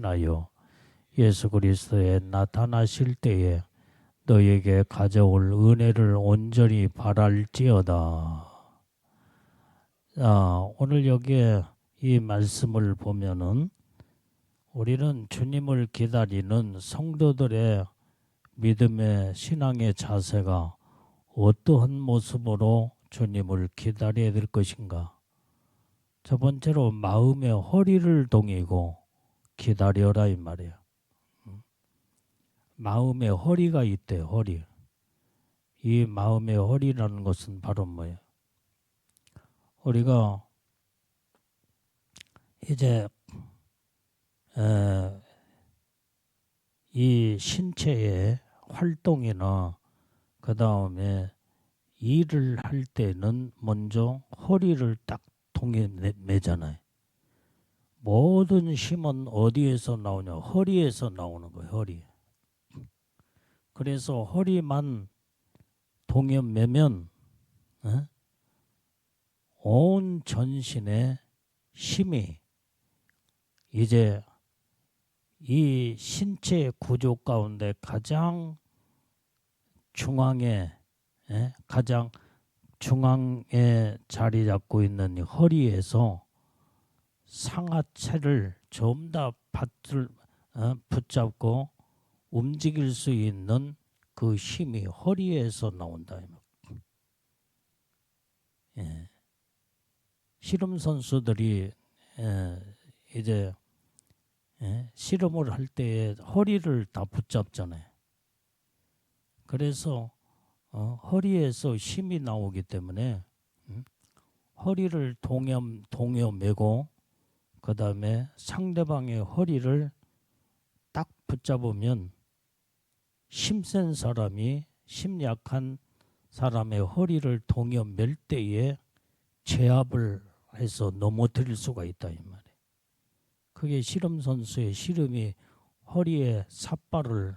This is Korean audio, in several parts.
대신하여 예수 그리스도에 나타나실 때에 너에게 가져올 은혜를 온전히 바랄지어다. 오늘 여기에 이 말씀을 보면은 우리는 주님을 기다리는 성도들의 믿음의 신앙의 자세가 어떠한 모습으로 주님을 기다려야 될 것인가? 첫 번째로 마음의 허리를 동이고 기다려라 이 말이에요. 마음의 허리가 있대, 허리. 이 마음의 허리라는 것은 바로 뭐예요? 우리가 이제 이 신체의 활동이나 그 다음에 일을 할 때는 먼저 허리를 딱 동에 매잖아요. 모든 힘은 어디에서 나오냐? 허리에서 나오는 거예요. 허리. 그래서 허리만 동에 매면 온 전신의 힘이 이제 이 신체 구조 가운데 가장 중앙에 가장 중앙에 자리 잡고 있는 이 허리에서 상하체를 전부 다 붙잡고 움직일 수 있는 그 힘이 허리에서 나온다. 씨름 선수들이 이제 씨름을 할 때에 허리를 다 붙잡잖아요. 그래서 허리에서 힘이 나오기 때문에 허리를 동여 매고 그 다음에 상대방의 허리를 딱 붙잡으면 힘센 사람이 힘 약한 사람의 허리를 동여 맬 때에 제압을 해서 넘어뜨릴 수가 있다 이 말이에요. 그게 씨름 선수의 씨름이 허리에 삿발을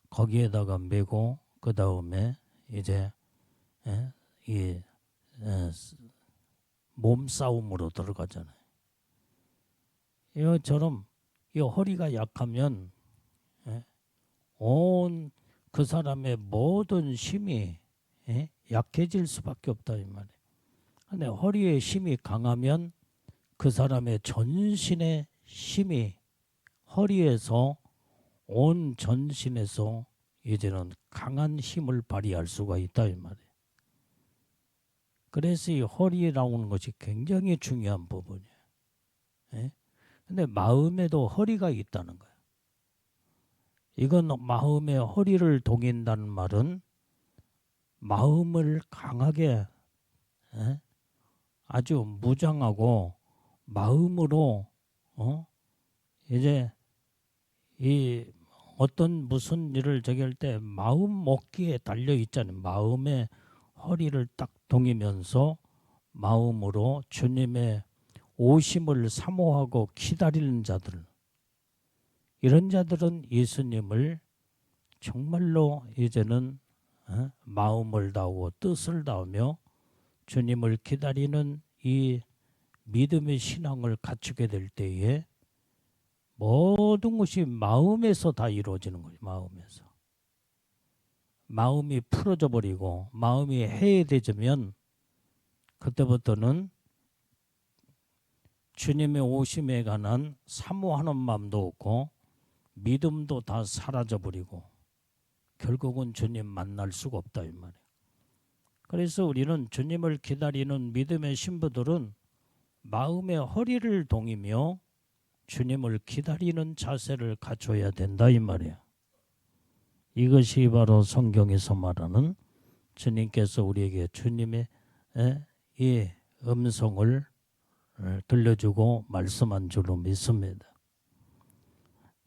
거기에다가 메고 그 다음에 이제 이 몸싸움으로 들어가잖아요. 이처럼 이 허리가 약하면 온 그 사람의 모든 힘이 약해질 수밖에 없다 이 말이에요. 근데 허리의 힘이 강하면 그 사람의 전신의 힘이 허리에서 온 전신에서 이제는 강한 힘을 발휘할 수가 있다 이 말이에요. 그래서 이 허리에 나오는 것이 굉장히 중요한 부분이에요. 근데 마음에도 허리가 있다는 거예요. 이건 마음의 허리를 동인다는 말은 마음을 강하게 아주 무장하고 마음으로 이제 이 어떤 무슨 일을 저기 할 때 마음 먹기에 달려 있잖아요. 마음의 허리를 딱 동이면서 마음으로 주님의 오심을 사모하고 기다리는 자들, 이런 자들은 예수님을 정말로 이제는 마음을 다하고 뜻을 다하며 주님을 기다리는 이 믿음의 신앙을 갖추게 될 때에 모든 것이 마음에서 다 이루어지는 거예요. 마음에서. 마음이 풀어져 버리고 마음이 해외되면 그때부터는 주님의 오심에 관한 사모하는 마음도 없고 믿음도 다 사라져 버리고 결국은 주님 만날 수가 없다 이 말이에요. 그래서 우리는 주님을 기다리는 믿음의 신부들은 마음의 허리를 동이며 주님을 기다리는 자세를 갖춰야 된다 이 말이에요. 이것이 바로 성경에서 말하는 주님께서 우리에게 주님의 이 음성을 들려주고 말씀한 줄로 믿습니다.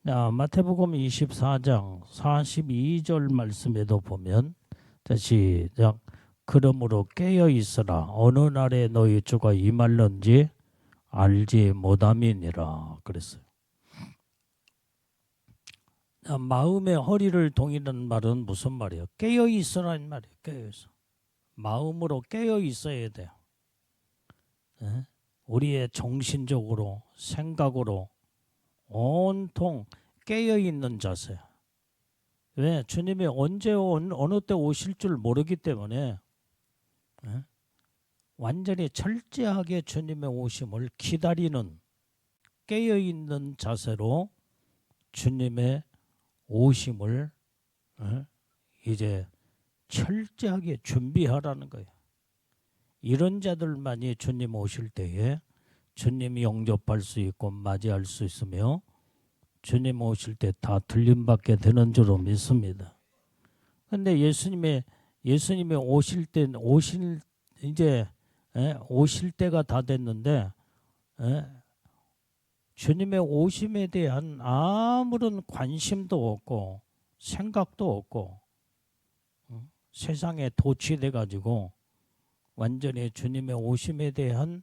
마태복음 24장 42절 말씀에도 보면 시작. 그러므로 깨어 있으라. 어느 날에 너희 주가 임할는지 알지 못함이니라 그랬어요. 마음의 허리를 동이는 말은 무슨 말이에요? 깨어 있으라는 말이에요. 깨어 있어. 마음으로 깨어 있어야 돼요. 우리의 정신적으로 생각으로 온통 깨어 있는 자세. 왜? 주님이 언제 어느 때 오실 줄 모르기 때문에 완전히 철저하게 주님의 오심을 기다리는 깨어 있는 자세로 주님의 오심을 이제 철저하게 준비하라는 거예요. 이런 자들만이 주님 오실 때에 주님이 영접할 수 있고 맞이할 수 있으며 주님 오실 때 다 들림받게 되는 줄로 믿습니다. 근데 예수님이 이제 오실 때가 다 됐는데 주님의 오심에 대한 아무런 관심도 없고 생각도 없고 세상에 도취돼 가지고 완전히 주님의 오심에 대한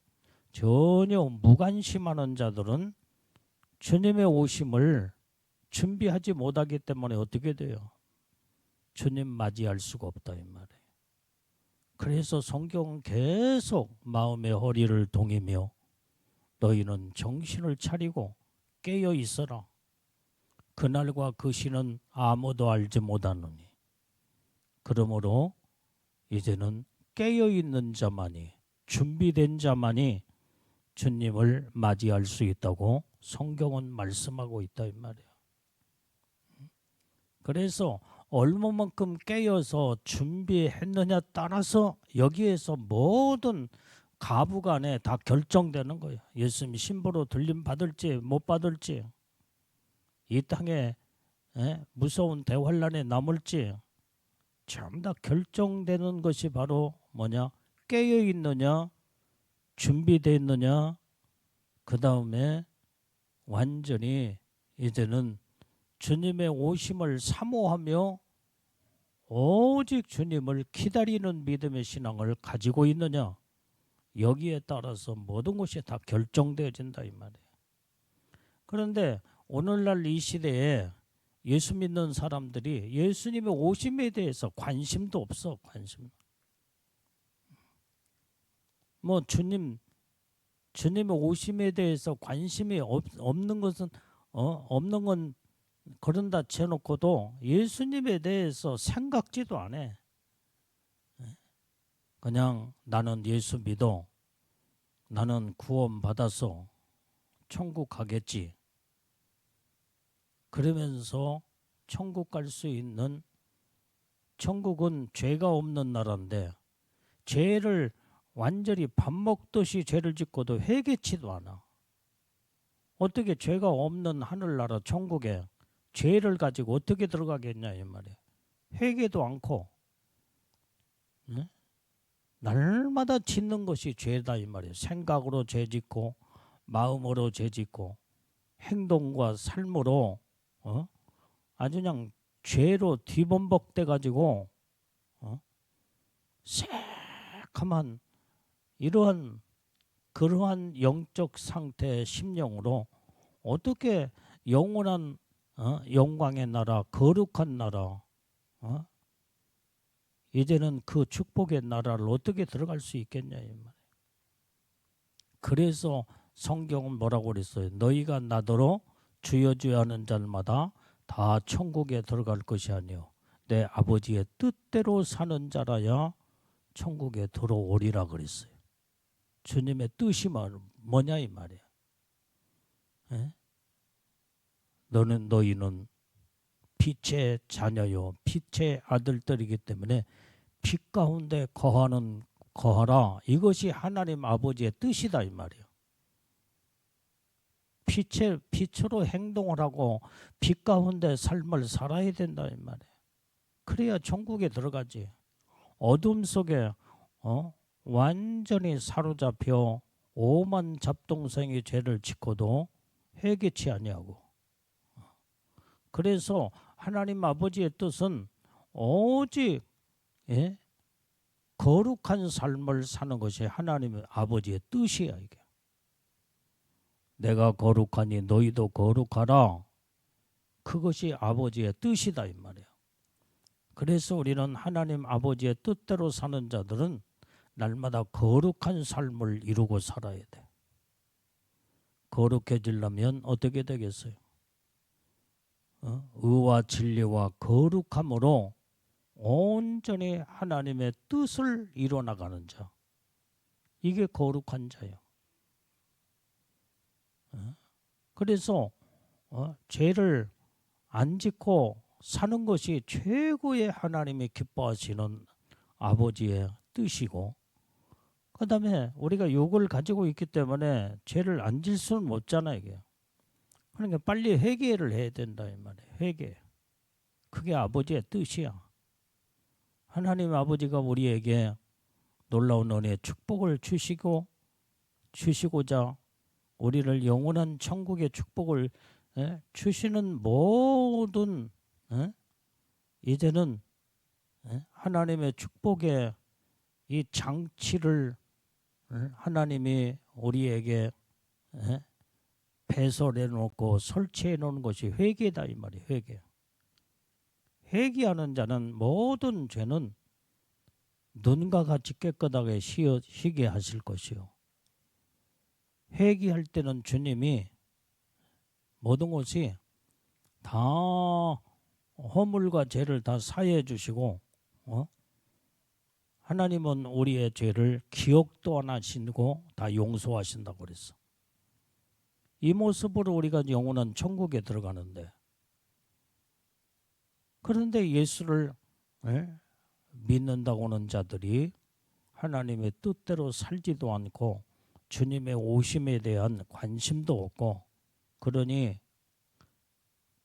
전혀 무관심하는 자들은 주님의 오심을 준비하지 못하기 때문에 어떻게 돼요? 주님 맞이할 수가 없다 이 말이에요. 그래서 성경은 계속 마음의 허리를 동이며 너희는 정신을 차리고 깨어 있어라. 그날과 그 시는 아무도 알지 못하느니. 그러므로 이제는 깨어 있는 자만이 준비된 자만이 주님을 맞이할 수 있다고 성경은 말씀하고 있다 이 말이에요. 그래서 얼마만큼 깨어서 준비했느냐 따라서 여기에서 모든 가부간에 다 결정되는 거예요. 예수님이 신부로 들림 받을지 못 받을지, 이 땅에 무서운 대환란에 남을지 전부 다 결정되는 것이 바로 뭐냐? 깨어 있느냐, 준비되어 있느냐, 그 다음에 완전히 이제는 주님의 오심을 사모하며 오직 주님을 기다리는 믿음의 신앙을 가지고 있느냐, 여기에 따라서 모든 것이 다 결정되어진다 이 말이에요. 그런데 오늘날 이 시대에 예수 믿는 사람들이 예수님의 오심에 대해서 관심도 없어. 관심. 뭐 주님의 오심에 대해서 관심이 없는 것은 없는 건 그런다 쳐놓고도 예수님에 대해서 생각지도 안 해. 그냥 나는 예수 믿어. 나는 구원 받아서 천국 가겠지. 그러면서 천국 갈 수 있는, 천국은 죄가 없는 나라인데 죄를 완전히 밥 먹듯이 죄를 짓고도 회개치도 않아. 어떻게 죄가 없는 하늘나라 천국에 죄를 가지고 어떻게 들어가겠냐 이 말이에요. 회개도 않고 날마다 짓는 것이 죄다 이 말이에요. 생각으로 죄 짓고 마음으로 죄 짓고 행동과 삶으로 아주 그냥 죄로 뒤범벅돼 가지고 새카만 그러한 영적 상태의 심령으로 어떻게 영원한 영광의 나라, 거룩한 나라, 이제는 그 축복의 나라를 어떻게 들어갈 수 있겠냐 이 말이에요. 그래서 성경은 뭐라고 그랬어요? 너희가 나더러 주여 주여 하는 자마다 다 천국에 들어갈 것이 아니요 내 아버지의 뜻대로 사는 자라야 천국에 들어오리라 그랬어요. 주님의 뜻이 뭐냐 이 말이야. 너희는 빛의 자녀요 빛의 아들들이기 때문에 빛 가운데 거하라. 이것이 하나님 아버지의 뜻이다 이 말이에요. 빛으로 행동을 하고 빛 가운데 삶을 살아야 된다 이 말이에요. 그래야 천국에 들어가지. 어둠 속에 완전히 사로잡혀 오만 잡동생이 죄를 짓고도 회개치 아니하고. 그래서 하나님 아버지의 뜻은 오직 거룩한 삶을 사는 것이 하나님 아버지의 뜻이야 이게. 내가 거룩하니 너희도 거룩하라. 그것이 아버지의 뜻이다 이 말이에요. 그래서 우리는 하나님 아버지의 뜻대로 사는 자들은 날마다 거룩한 삶을 이루고 살아야 돼. 거룩해지려면 어떻게 되겠어요? 의와 진리와 거룩함으로 온전히 하나님의 뜻을 이뤄나가는 자. 이게 거룩한 자예요. 그래서 죄를 안 짓고 사는 것이 최고의 하나님이 기뻐하시는 아버지의 뜻이고, 그 다음에 우리가 욕을 가지고 있기 때문에 죄를 안 질 수는 없잖아요. 이게. 그러니까 빨리 회개를 해야 된다 이 말이에요. 회개. 그게 아버지의 뜻이야. 하나님 아버지가 우리에게 놀라운 은혜의 축복을 주시고자 우리를 영원한 천국의 축복을 주시는 모든 이제는 하나님의 축복의 이 장치를 하나님이 우리에게 배설해 놓고 설치해 놓은 것이 회개다 이 말이에요. 회개. 회개하는 자는 모든 죄는 눈과 같이 깨끗하게 쉬게 하실 것이요. 회개할 때는 주님이 모든 것이 다 허물과 죄를 다 사해 주시고 하나님은 우리의 죄를 기억도 안 하시고 다 용서하신다고 그랬어. 이 모습으로 우리가 영원한 천국에 들어가는데, 그런데 예수를 믿는다고 하는 자들이 하나님의 뜻대로 살지도 않고 주님의 오심에 대한 관심도 없고, 그러니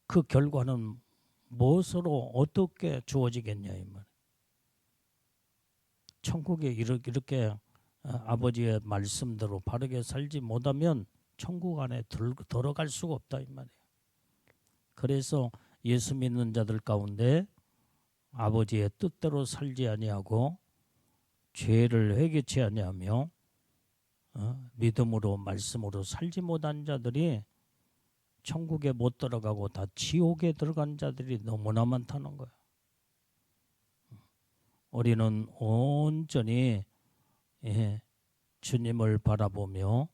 그 결과는 무엇으로 어떻게 주어지겠냐 이 말. 천국에 이렇게 아버지의 말씀대로 바르게 살지 못하면 천국 안에 들어갈 수가 없다 이 말이에요. 그래서 예수 믿는 자들 가운데 아버지의 뜻대로 살지 아니하고 죄를 회개치 아니하며 믿음으로 말씀으로 살지 못한 자들이 천국에 못 들어가고 다 지옥에 들어간 자들이 너무나 많다는 거야. 우리는 온전히 주님을 바라보며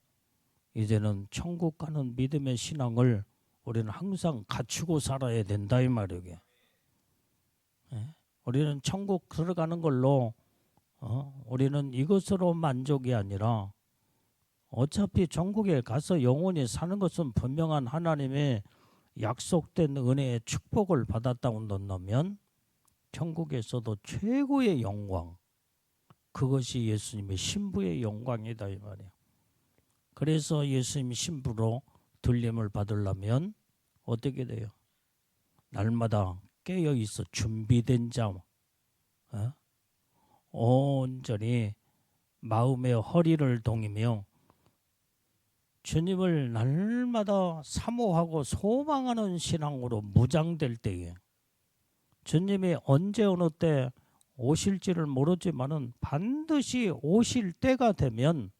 이제는 천국 가는 믿음의 신앙을 우리는 항상 갖추고 살아야 된다 이 말이에요. 우리는 천국 들어가는 걸로 우리는 이것으로 만족이 아니라 어차피 천국에 가서 영원히 사는 것은 분명한 하나님의 약속된 은혜의 축복을 받았다고 한다면 천국에서도 최고의 영광, 그것이 예수님의 신부의 영광이다 이 말이에요. 그래서 예수님 신부로 들림을 받으려면 어떻게 돼요? 날마다 깨어 있어 준비된 자, 온전히 마음의 허리를 동이며 주님을 날마다 사모하고 소망하는 신앙으로 무장될 때에, 주님이 언제 어느 때 오실지를 모르지만은 반드시 오실 때가 되면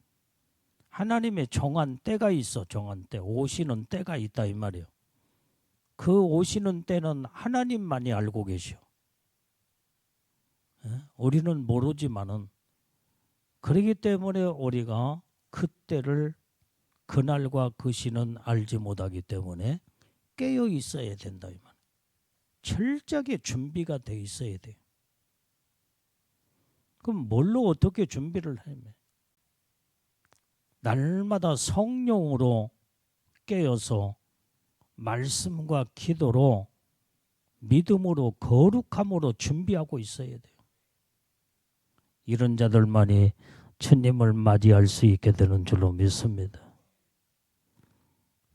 하나님의 정한 때가 있어. 정한 때, 오시는 때가 있다 이 말이에요. 그 오시는 때는 하나님만이 알고 계셔. 우리는 모르지만은, 그렇기 때문에 우리가 그때를, 그날과 그 시는 알지 못하기 때문에 깨어 있어야 된다 이 말. 철저하게 준비가 돼 있어야 돼. 그럼 뭘로 어떻게 준비를 하면? 날마다 성령으로 깨어서 말씀과 기도로 믿음으로 거룩함으로 준비하고 있어야 돼요. 이런 자들만이 주님을 맞이할 수 있게 되는 줄로 믿습니다.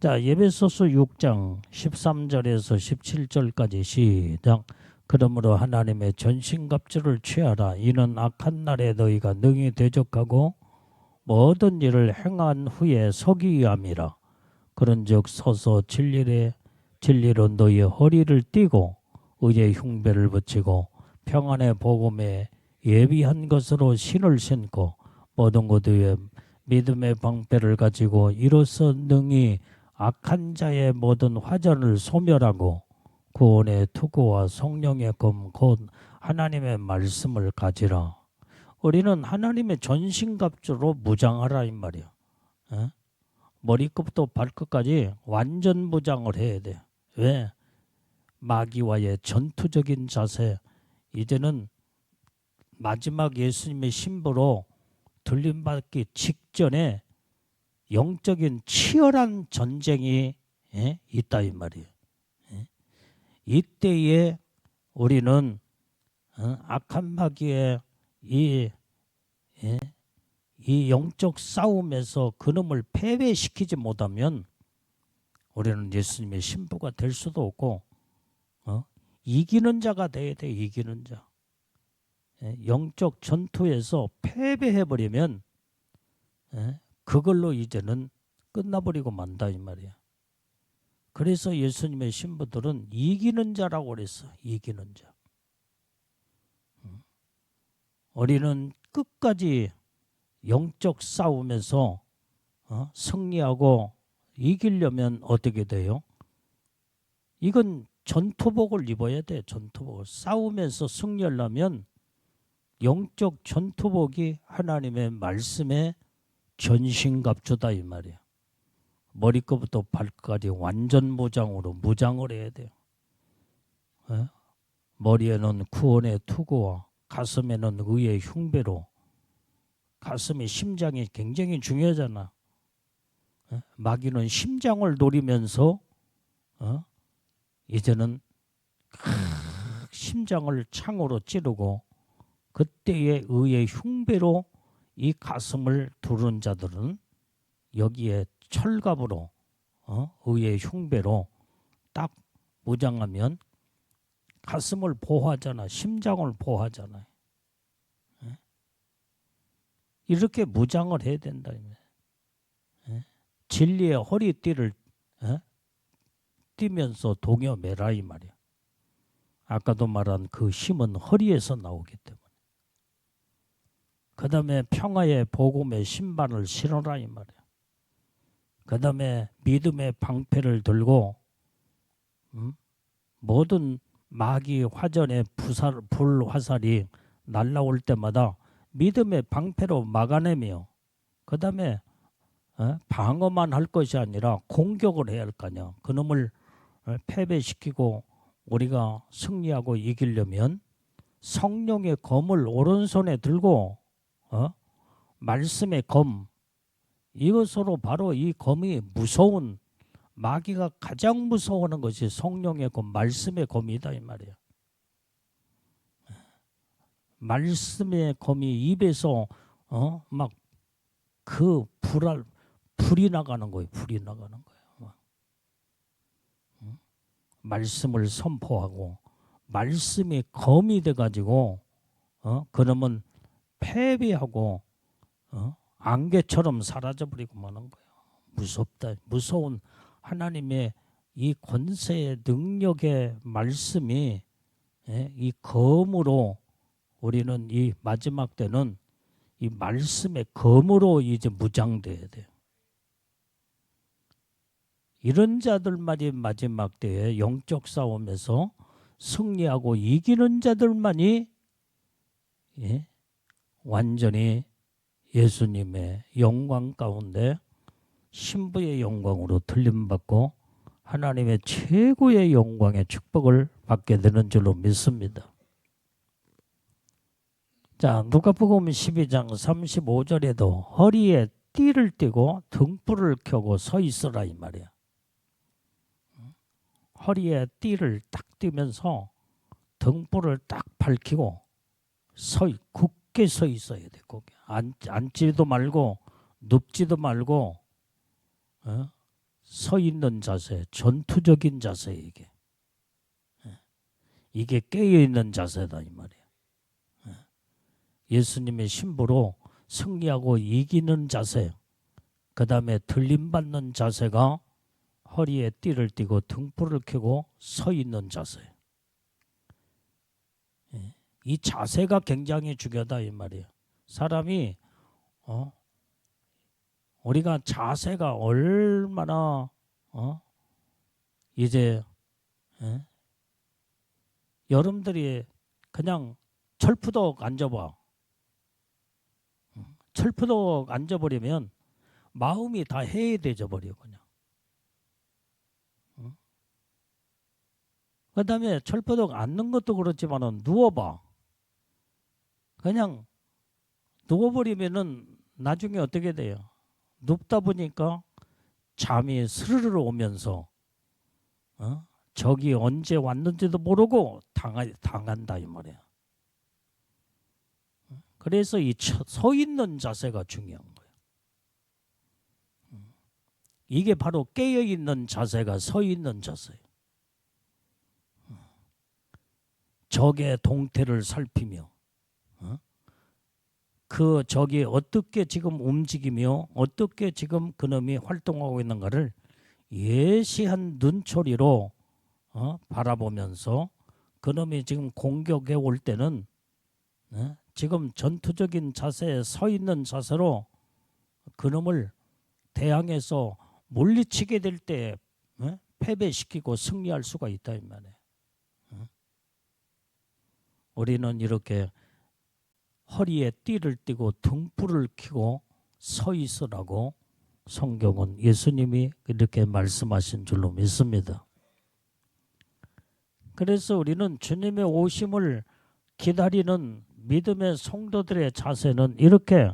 자, 에베소서 6장 13절에서 17절까지 시작. 그러므로 하나님의 전신갑주를 취하라. 이는 악한 날에 너희가 능히 대적하고 모든 일을 행한 후에 서기 위함이라. 그런즉 서서 진리로 너희의 허리를 띠고 의의 흉배를 붙이고 평안의 복음에 예비한 것으로 신을 신고 모든 것 위에 믿음의 방패를 가지고 이로써 능히 악한 자의 모든 화전을 소멸하고 구원의 투구와 성령의 검 곧 하나님의 말씀을 가지라. 우리는 하나님의 전신갑주로 무장하라 이 말이야. 머리끝부터 발끝까지 완전 무장을 해야 돼. 왜? 마귀와의 전투적인 자세. 이제는 마지막 예수님의 신부로 들림받기 직전에 영적인 치열한 전쟁이 있다 이 말이에요. 이때에 우리는 악한 마귀의 이 영적 싸움에서 그놈을 패배시키지 못하면 우리는 예수님의 신부가 될 수도 없고 이기는 자가 돼야 돼. 이기는 자. 영적 전투에서 패배해버리면 그걸로 이제는 끝나버리고 만다 이 말이야. 그래서 예수님의 신부들은 이기는 자라고 그랬어. 이기는 자. 우리는 끝까지 영적 싸움에서 승리하고 이기려면 어떻게 돼요? 이건 전투복을 입어야 돼. 전투복을. 싸우면서 승리하려면 영적 전투복이 하나님의 말씀에 전신갑주다 이 말이야. 머리끝부터 발끝까지 완전 무장으로 무장을 해야 돼요. 머리에는 구원의 투구와 가슴에는 의의 흉배로. 가슴이 심장이 굉장히 중요하잖아. 마귀는 심장을 노리면서 이제는 심장을 창으로 찌르고 그때의 의의 흉배로 이 가슴을 두른 자들은 여기에 철갑으로 의의 흉배로 딱 무장하면 가슴을 보호하잖아. 심장을 보호하잖아요. 이렇게 무장을 해야 된다. 진리의 허리띠를 띠면서 동여매라 이 말이야. 아까도 말한 그 힘은 허리에서 나오기 때문에. 그 다음에 평화의 복음의 신발을 신어라 이 말이야. 그 다음에 믿음의 방패를 들고 모든 마귀 화전의 불화살이 날라올 때마다 믿음의 방패로 막아내며 그 다음에 방어만 할 것이 아니라 공격을 해야 할 거 아니야. 그놈을 패배시키고 우리가 승리하고 이기려면 성령의 검을 오른손에 들고 말씀의 검, 이것으로 바로 이 검이 무서운, 마귀가 가장 무서워하는 것이 성령의 검, 말씀의 검이다 이 말이야. 말씀의 검이 입에서 막 그 불이 나가는 거예요. 불이 나가는 거예요. 말씀을 선포하고 말씀이 검이 돼가지고 그러면 패배하고 안개처럼 사라져버리고 마는 거예요. 무섭다. 무서운 하나님의 이 권세의 능력의 말씀이 이 검으로 우리는 이 마지막 때는 이 말씀의 검으로 이제 무장돼야 돼요. 이런 자들만이 마지막 때에 영적 싸움에서 승리하고 이기는 자들만이 완전히 예수님의 영광 가운데 신부의 영광으로 들림받고 하나님의 최고의 영광의 축복을 받게 되는 줄로 믿습니다. 자, 누가복음 12장 35절에도 허리에 띠를 띠고 등불을 켜고 서 있으라 이 말이야. 허리에 띠를 딱 띠면서 등불을 딱 밝히고 굳게 서 있어야 돼. 앉지도 말고 눕지도 말고 서 있는 자세, 전투적인 자세 이게. 이게 깨어있는 자세다 이 말이야. 예수님의 신부로 승리하고 이기는 자세, 그 다음에 들림받는 자세가 허리에 띠를 띠고 등불을 켜고 서 있는 자세. 이 자세가 굉장히 중요하다 이 말이에요. 사람이 우리가 자세가 얼마나 이제 여러분들이 그냥 철푸덕 앉아봐. 철푸덕 앉아버리면 마음이 다 해이돼져 버려 그냥. 그다음에 철버덕 앉는 것도 그렇지만은 누워봐. 그냥 누워버리면은 나중에 어떻게 돼요? 눕다 보니까 잠이 스르르 오면서 적이 언제 왔는지도 모르고 당한다 이 말이야. 그래서 이 서 있는 자세가 중요한 거예요. 이게 바로 깨어 있는 자세가 서 있는 자세예요. 적의 동태를 살피며 그 적이 어떻게 지금 움직이며 어떻게 지금 그놈이 활동하고 있는가를 예시한 눈초리로 바라보면서 그놈이 지금 공격해 올 때는 지금 전투적인 자세에 서 있는 자세로 그놈을 대항해서 물리치게 될 때 패배시키고 승리할 수가 있다 이 말이에요. 우리는 이렇게 허리에 띠를 띠고 등불을 켜고 서 있으라고 성경은 예수님이 이렇게 말씀하신 줄로 믿습니다. 그래서 우리는 주님의 오심을 기다리는 믿음의 성도들의 자세는 이렇게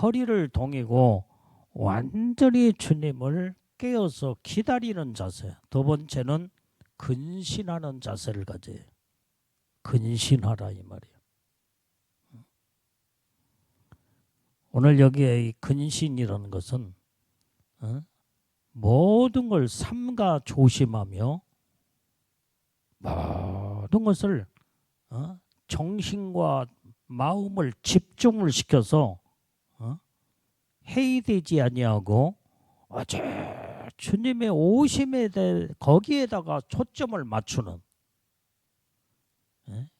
허리를 동이고 완전히 주님을 깨어서 기다리는 자세. 두 번째는 근신하는 자세를 가져요. 근신하라 이 말이에요. 오늘 여기에 이 근신이라는 것은 모든 걸 삼가 조심하며 모든 것을 정신과 마음을 집중을 시켜서 해이되지 아니하고 주님의 오심에 대해 거기에다가 초점을 맞추는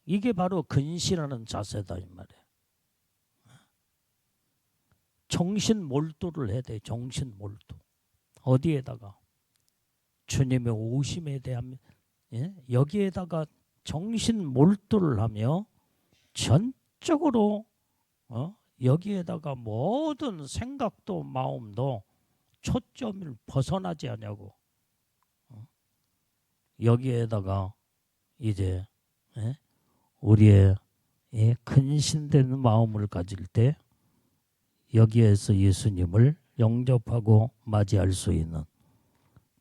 이게 바로 근신하는 자세다 이 말이에요. 정신 몰두를 해야 돼. 정신 몰두. 어디에다가? 주님의 오심에 대한 여기에다가 정신 몰두를 하며 전적으로 여기에다가 모든 생각도 마음도 초점을 벗어나지 않냐고 여기에다가 이제 우리의 근신되는 마음을 가질 때 여기에서 예수님을 영접하고 맞이할 수 있는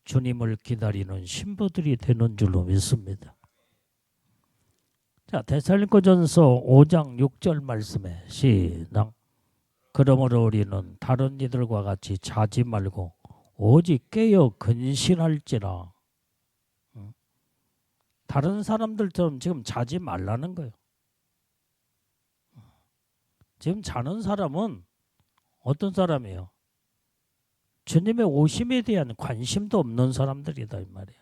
주님을 기다리는 신부들이 되는 줄로 믿습니다. 자, 데살로니가전서 5장 6절 말씀에 시작. 그러므로 우리는 다른 이들과 같이 자지 말고 오직 깨어 근신할지라. 다른 사람들처럼 지금 자지 말라는 거예요. 지금 자는 사람은 어떤 사람이에요? 주님의 오심에 대한 관심도 없는 사람들이다 이 말이에요.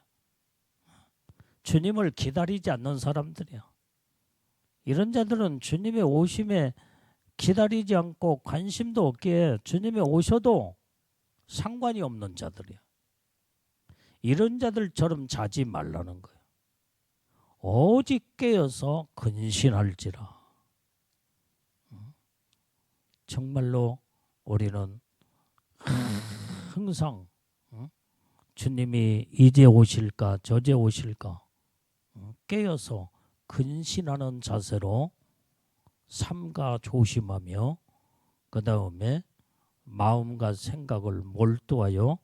주님을 기다리지 않는 사람들이야. 이런 자들은 주님의 오심에 기다리지 않고 관심도 없기에 주님이 오셔도 상관이 없는 자들이야. 이런 자들처럼 자지 말라는 거예요. 오직 깨어서 근신할지라. 정말로 우리는 항상 주님이 이제 오실까 저제 오실까 깨어서 근신하는 자세로 삼가 조심하며 그 다음에 마음과 생각을 몰두하여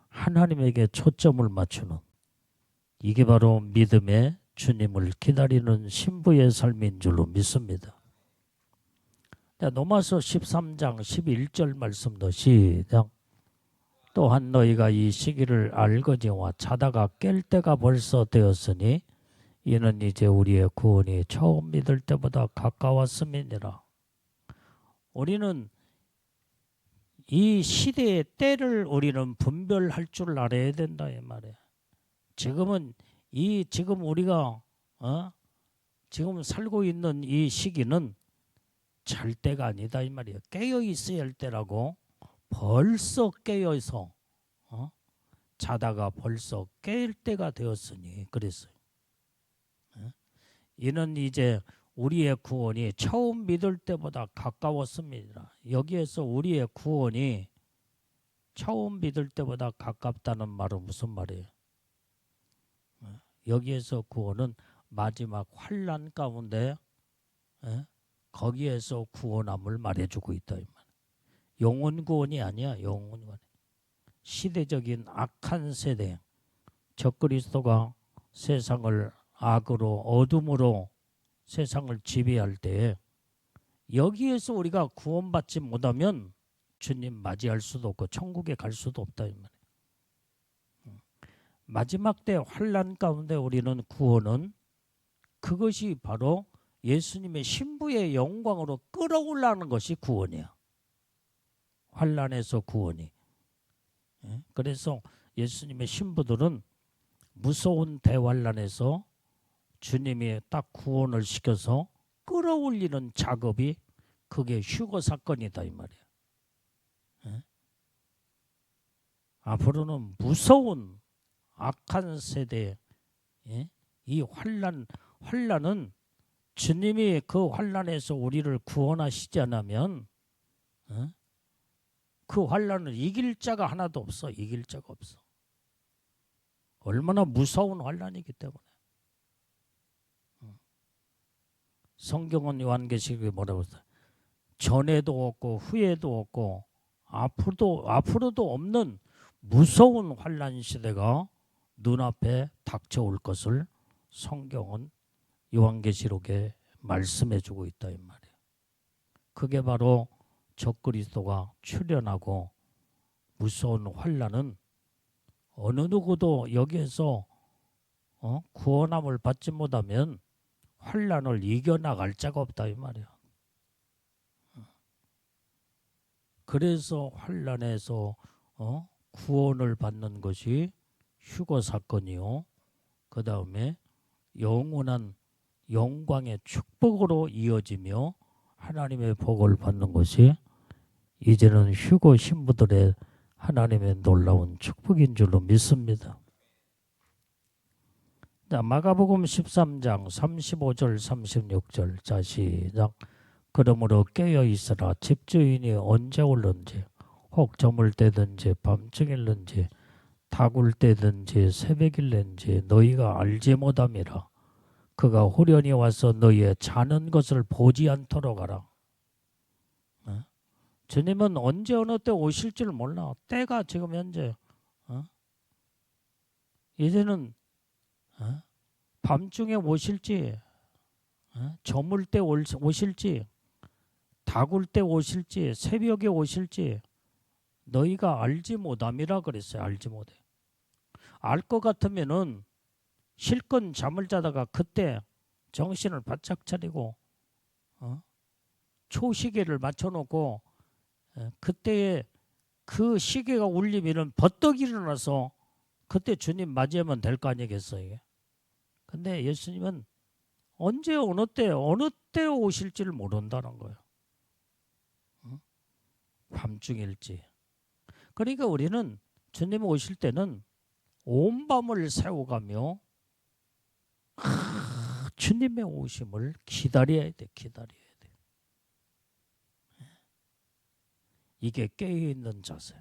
하나님에게 초점을 맞추는 이게 바로 믿음의 주님을 기다리는 신부의 삶인 줄로 믿습니다. 로마서 13장 11절 말씀도 시작. 또한 너희가 이 시기를 알거니와 자다가 깰 때가 벌써 되었으니 이는 이제 우리의 구원이 처음 믿을 때보다 가까웠음이니라. 우리는 이 시대의 때를 우리는 분별할 줄 알아야 된다 이 말이야. 지금 우리가 지금 살고 있는 이 시기는 잘 때가 아니다 이 말이야. 깨어 있어야 할 때라고. 벌써 깨어서 자다가 벌써 깰 때가 되었으니 그랬어요. 이는 이제 우리의 구원이 처음 믿을 때보다 가까웠습니다. 여기에서 우리의 구원이 처음 믿을 때보다 가깝다는 말은 무슨 말이에요? 여기에서 구원은 마지막 환난 가운데 거기에서 구원함을 말해주고 있다. 이 말. 영원 구원이 아니야. 영원 구원. 시대적인 악한 세대, 적그리스도가 세상을 악으로 어둠으로 세상을 지배할 때 여기에서 우리가 구원받지 못하면 주님 맞이할 수도 없고 천국에 갈 수도 없다. 이 말이에요. 마지막 때 환난 가운데 우리는 구원은 그것이 바로 예수님의 신부의 영광으로 끌어올라는 것이 구원이야. 환난에서 구원이. 그래서 예수님의 신부들은 무서운 대환난에서 주님이 딱 구원을 시켜서 끌어올리는 작업이 그게 휴거 사건이다 이 말이야. 앞으로는 무서운 악한 세대에 이 환난은 주님이 그 환난에서 우리를 구원하시지 않으면 그 환난을 이길 자가 하나도 없어. 이길 자가 없어. 얼마나 무서운 환난이기 때문에. 성경은 요한계시록에 뭐라고 했어요? 전에도 없고 후에도 없고 앞으로도 없는 무서운 환난 시대가 눈앞에 닥쳐올 것을 성경은 요한계시록에 말씀해주고 있다 이 말이에요. 그게 바로 적그리스도가 출현하고 무서운 환난은 어느 누구도 여기에서 구원함을 받지 못하면 환난을 이겨나갈 자가 없다 이 말이야. 그래서 환난에서 구원을 받는 것이 휴거 사건이요. 그 다음에 영원한 영광의 축복으로 이어지며 하나님의 복을 받는 것이 이제는 휴거 신부들의 하나님의 놀라운 축복인 줄로 믿습니다. 자, 마가복음 13장 35절 36절 자 시작. 그러므로 깨어 있으라. 집주인이 언제 올는지 혹 저물 때든지 밤중일는지 다굴 때든지 새벽일는지 너희가 알지 못함이라. 그가 후련히 와서 너희의 자는 것을 보지 않도록 하라. 주님은 언제 어느 때 오실 줄 몰라. 때가 지금 현재 이제는 밤중에 오실지 저물 때 오실지 다굴 때 오실지 새벽에 오실지 너희가 알지 못함이라 그랬어요. 알지 못해. 알 것 같으면은 실컷 잠을 자다가 그때 정신을 바짝 차리고 초시계를 맞춰놓고 그때에 그 시계가 울리면은 버떡 일어나서 그때 주님 맞이하면 될 거 아니겠어요. 근데 예수님은 언제 어느 때 오실지를 모른다는 거예요. 밤중일지. 그러니까 우리는 주님 오실 때는 온 밤을 새워가며 주님의 오심을 기다려야 돼. 기다려야 돼. 이게 깨어있는 자세.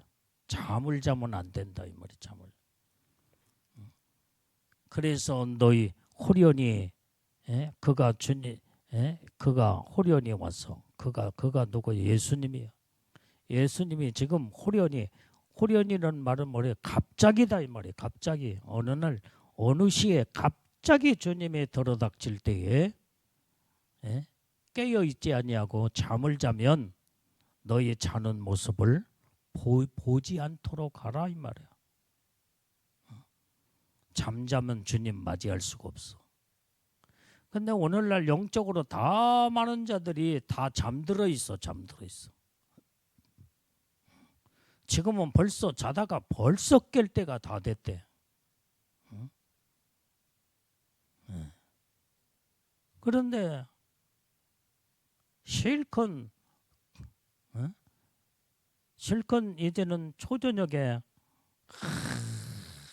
잠을 자면 안 된다 이 말이 잠을. 그래서 너희 호련히 그가 주님 그가 호련히 와서 그가 누구 예수님이야. 예수님이 지금 호련이라는 말은 뭐래? 갑자기다 이 말이에요. 갑자기 어느 날 어느 시에 갑자기 주님이 들어닥칠 때에 깨어 있지 아니하고 잠을 자면 너희 자는 모습을 보지 않도록 하라 이 말이야. 잠자면 주님 맞이할 수가 없어. 근데 오늘날 영적으로 다 많은 자들이 다 잠들어 있어. 지금은 벌써 자다가 벌써 깰 때가 다 됐대. 그런데 실컷 이제는 초저녁에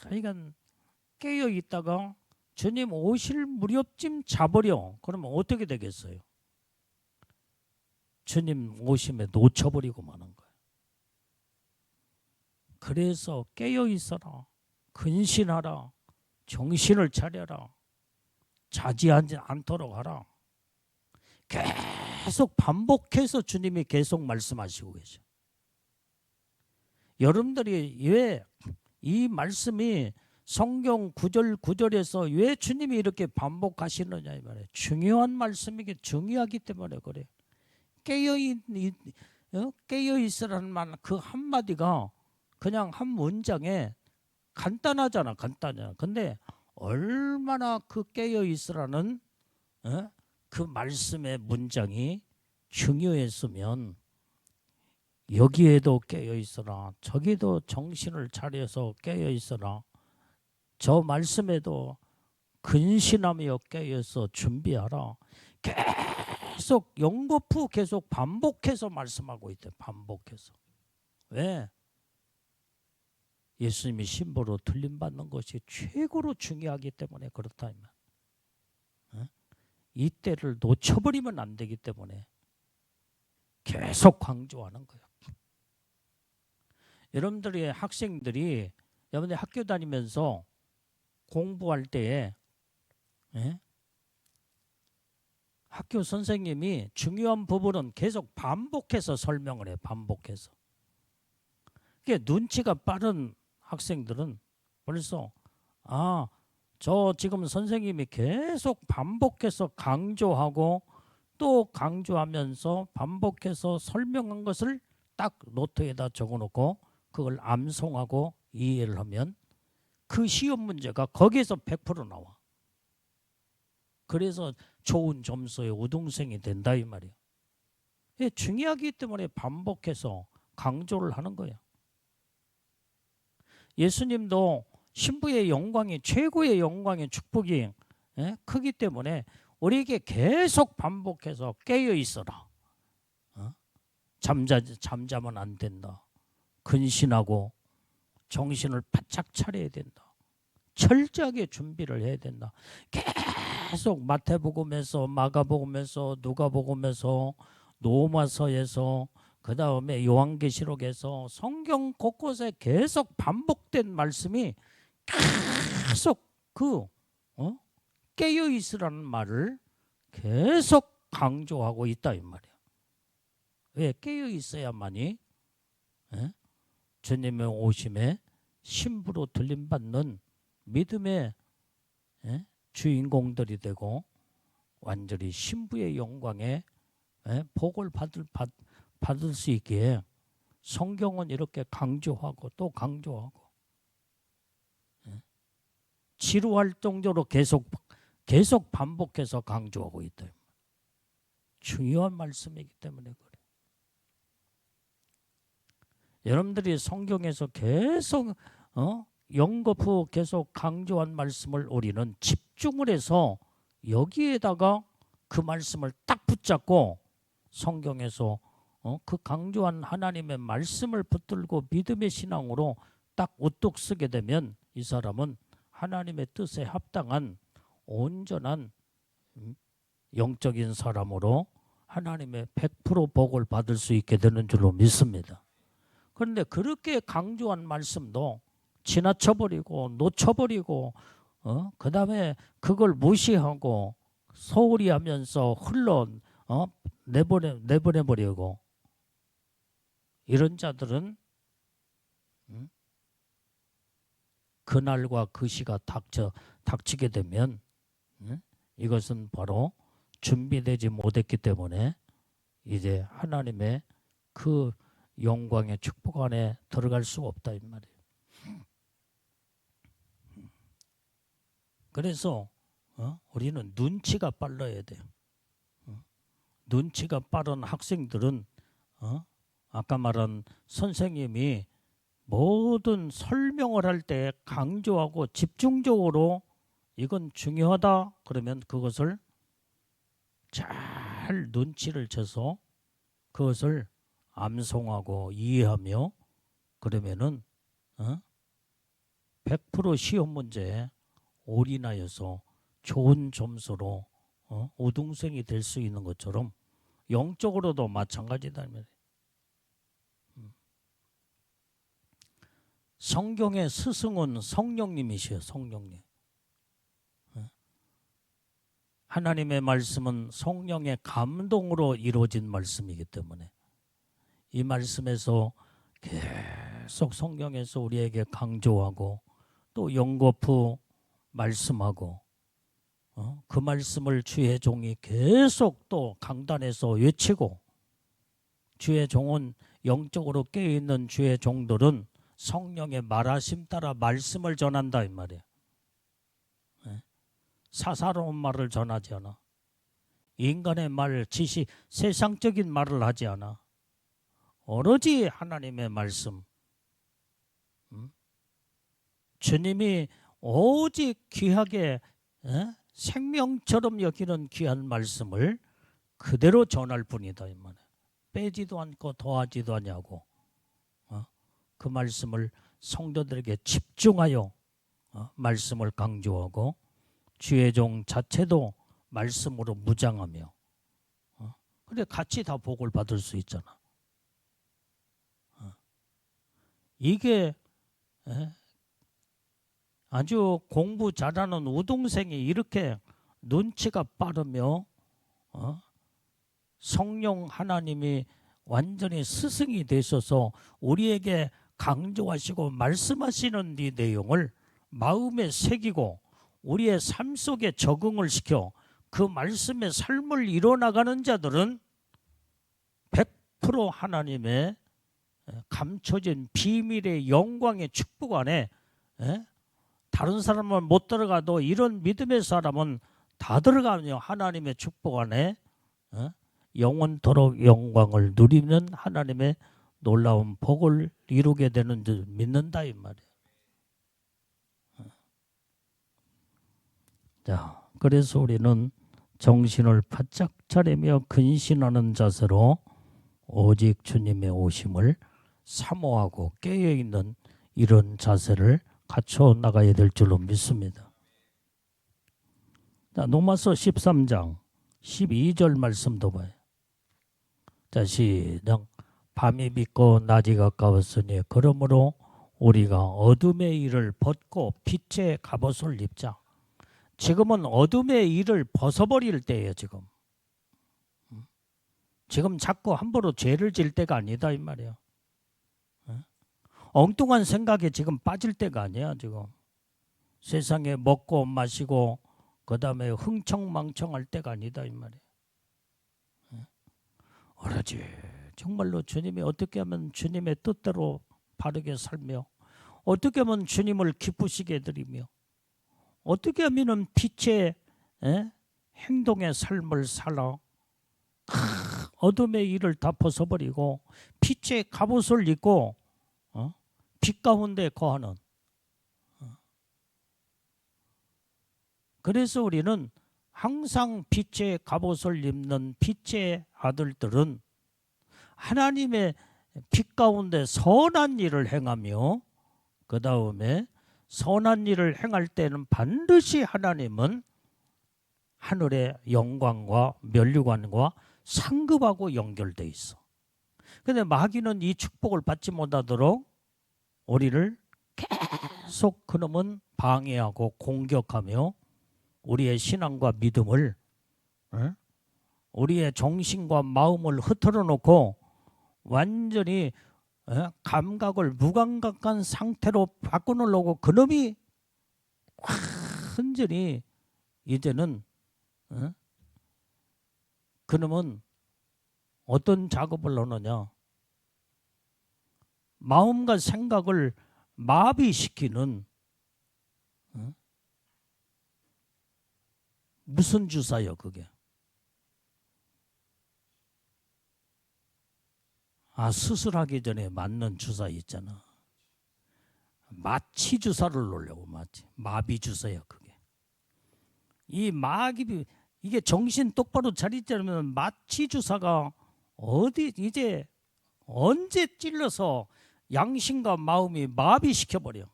하여간 깨어 있다가 주님 오실 무렵쯤 자버려. 그러면 어떻게 되겠어요? 주님 오심에 놓쳐버리고 마는 거예요. 그래서 깨어 있어라. 근신하라. 정신을 차려라. 자지하지 않도록 하라. 계속 반복해서 주님이 계속 말씀하시고 계셔. 여러분들이 왜 이 말씀이 성경 구절 구절에서 왜 주님이 이렇게 반복하시느냐 이 말이에요. 중요한 말씀이기 중요하기 때문에 그래. 깨어 있으라는 말 그 한마디가 그냥 한 문장에 간단하잖아. 간단하잖아. 근데 얼마나 그 깨어 있으라는 그 말씀의 문장이 중요했으면 여기에도 깨어 있어라. 저기도 정신을 차려서 깨어 있어라. 저 말씀에도 근신하며 깨어서 준비하라. 계속 연거푸 계속 반복해서 말씀하고 있대. 반복해서. 왜? 예수님이 신부로 들림받는 것이 최고로 중요하기 때문에 그렇다. 이때를 놓쳐버리면 안 되기 때문에 계속 강조하는 거예요. 여러분들이 학생들이 여러분들 학교 다니면서 공부할 때에 학교 선생님이 중요한 부분은 계속 반복해서 설명을 해. 반복해서. 그게 눈치가 빠른 학생들은 벌써 저 지금 선생님이 계속 반복해서 강조하고 또 강조하면서 반복해서 설명한 것을 딱 노트에다 적어놓고 그걸 암송하고 이해를 하면 그 시험 문제가 거기에서 100% 나와. 그래서 좋은 점수의 우등생이 된다 이 말이야. 중요하기 때문에 반복해서 강조를 하는 거야. 예수님도 신부의 영광이 최고의 영광의 축복이 크기 때문에 우리에게 계속 반복해서 깨어 있어라. 잠자면 안 된다. 근신하고 정신을 바짝 차려야 된다. 철저하게 준비를 해야 된다. 계속 마태복음에서 마가복음에서 누가복음에서 로마서에서 그 다음에 요한계시록에서 성경 곳곳에 계속 반복된 말씀이 계속 깨어 있으라는 말을 계속 강조하고 있다 이 말이야. 왜? 깨어 있어야만이 주님의 오심에 신부로 들림받는 믿음의 주인공들이 되고 완전히 신부의 영광에 복을 받을 수 있기에 성경은 이렇게 강조하고 또 강조하고 지루할 정도로 계속 반복해서 강조하고 있다. 중요한 말씀이기 때문에 그래. 여러분들이 성경에서 계속 연거푸 계속 강조한 말씀을 우리는 집중을 해서 여기에다가 그 말씀을 딱 붙잡고 성경에서 그 강조한 하나님의 말씀을 붙들고 믿음의 신앙으로 딱 우뚝 서게 되면 이 사람은 하나님의 뜻에 합당한 온전한 영적인 사람으로 하나님의 100% 복을 받을 수 있게 되는 줄로 믿습니다. 그런데 그렇게 강조한 말씀도 지나쳐버리고 놓쳐버리고 그 다음에 그걸 무시하고 소홀히 하면서 내보내버리고 이런 자들은 그날과 그 시가 닥치게 되면 이것은 바로 준비되지 못했기 때문에 이제 하나님의 그 영광의 축복 안에 들어갈 수가 없다 이 말이에요. 그래서 우리는 눈치가 빨라야 돼요. 눈치가 빠른 학생들은 아까 말한 선생님이 모든 설명을 할 때 강조하고 집중적으로 이건 중요하다 그러면 그것을 잘 눈치를 채서 그것을 암송하고 이해하며 그러면은 100% 시험 문제에 올인하여서 좋은 점수로 우등생이 될 수 있는 것처럼 영적으로도 마찬가지다. 성경의 스승은 성령님이시여. 성령님. 하나님의 말씀은 성령의 감동으로 이루어진 말씀이기 때문에 이 말씀에서 계속 성경에서 우리에게 강조하고 또 연거푸 말씀하고 그 말씀을 주의 종이 계속 또 강단에서 외치고, 주의 종은 영적으로 깨어있는 주의 종들은 성령의 말하심 따라 말씀을 전한다 이 말이에요. 사사로운 말을 전하지 않아. 인간의 말, 지시, 세상적인 말을 하지 않아. 오로지 하나님의 말씀. 주님이 오직 귀하게 생명처럼 여기는 귀한 말씀을 그대로 전할 뿐이다 이 말이에요. 빼지도 않고 더하지도 아니하고 그 말씀을 성도들에게 집중하여 말씀을 강조하고 주의 종 자체도 말씀으로 무장하며 그래 같이 다 복을 받을 수 있잖아. 이게 아주 공부 잘하는 우동생이 이렇게 눈치가 빠르며 성령 하나님이 완전히 스승이 되셔서 우리에게 강조하시고 말씀하시는 이 내용을 마음에 새기고 우리의 삶 속에 적응을 시켜 그 말씀의 삶을 이뤄나가는 자들은 100% 하나님의 감춰진 비밀의 영광의 축복 안에 다른 사람은 못 들어가도 이런 믿음의 사람은 다 들어가며 하나님의 축복 안에 영원토록 영광을 누리는 하나님의 놀라운 복을 이루게 되는 줄 믿는다 이 말이에요. 자, 그래서 우리는 정신을 바짝 차리며 근신하는 자세로 오직 주님의 오심을 사모하고 깨어있는 이런 자세를 갖춰 나가야 될 줄로 믿습니다. 자, 로마서 13장 12절 말씀도 봐요. 자, 시작. 밤이 빛고 낮이 가까웠으니 그러므로 우리가 어둠의 일을 벗고 빛의 갑옷을 입자. 지금은 어둠의 일을 벗어버릴 때예요. 지금 자꾸 함부로 죄를 질 때가 아니다 이 말이에요. 엉뚱한 생각에 지금 빠질 때가 아니야. 지금 세상에 먹고 마시고 그 다음에 흥청망청할 때가 아니다 이 말이에요. 오로지 정말로 주님이 어떻게 하면 주님의 뜻대로 바르게 살며 어떻게 하면 주님을 기쁘시게 해드리며 어떻게 하면 빛의 행동의 삶을 살아 어둠의 일을 다 벗어버리고 빛의 갑옷을 입고 빛 가운데 거하는. 그래서 우리는 항상 빛의 갑옷을 입는 빛의 아들들은 하나님의 빛 가운데 선한 일을 행하며 그 다음에 선한 일을 행할 때는 반드시 하나님은 하늘의 영광과 면류관과 상급하고 연결돼 있어. 그런데 마귀는 이 축복을 받지 못하도록 우리를 계속 그놈은 방해하고 공격하며 우리의 신앙과 믿음을 우리의 정신과 마음을 흐트러 놓고 완전히 감각을 무감각한 상태로 바꿔놓으려고 그놈이 완전히 이제는 그놈은 어떤 작업을 하느냐, 마음과 생각을 마비시키는 무슨 주사요 그게? 수술하기 전에 맞는 주사 있잖아. 마취 주사를 놓으려고. 마비 주사야 그게. 이 마귀 이게 정신 똑바로 차리지 않으면 마취 주사가 어디 이제 언제 찔러서 양심과 마음이 마비시켜버려.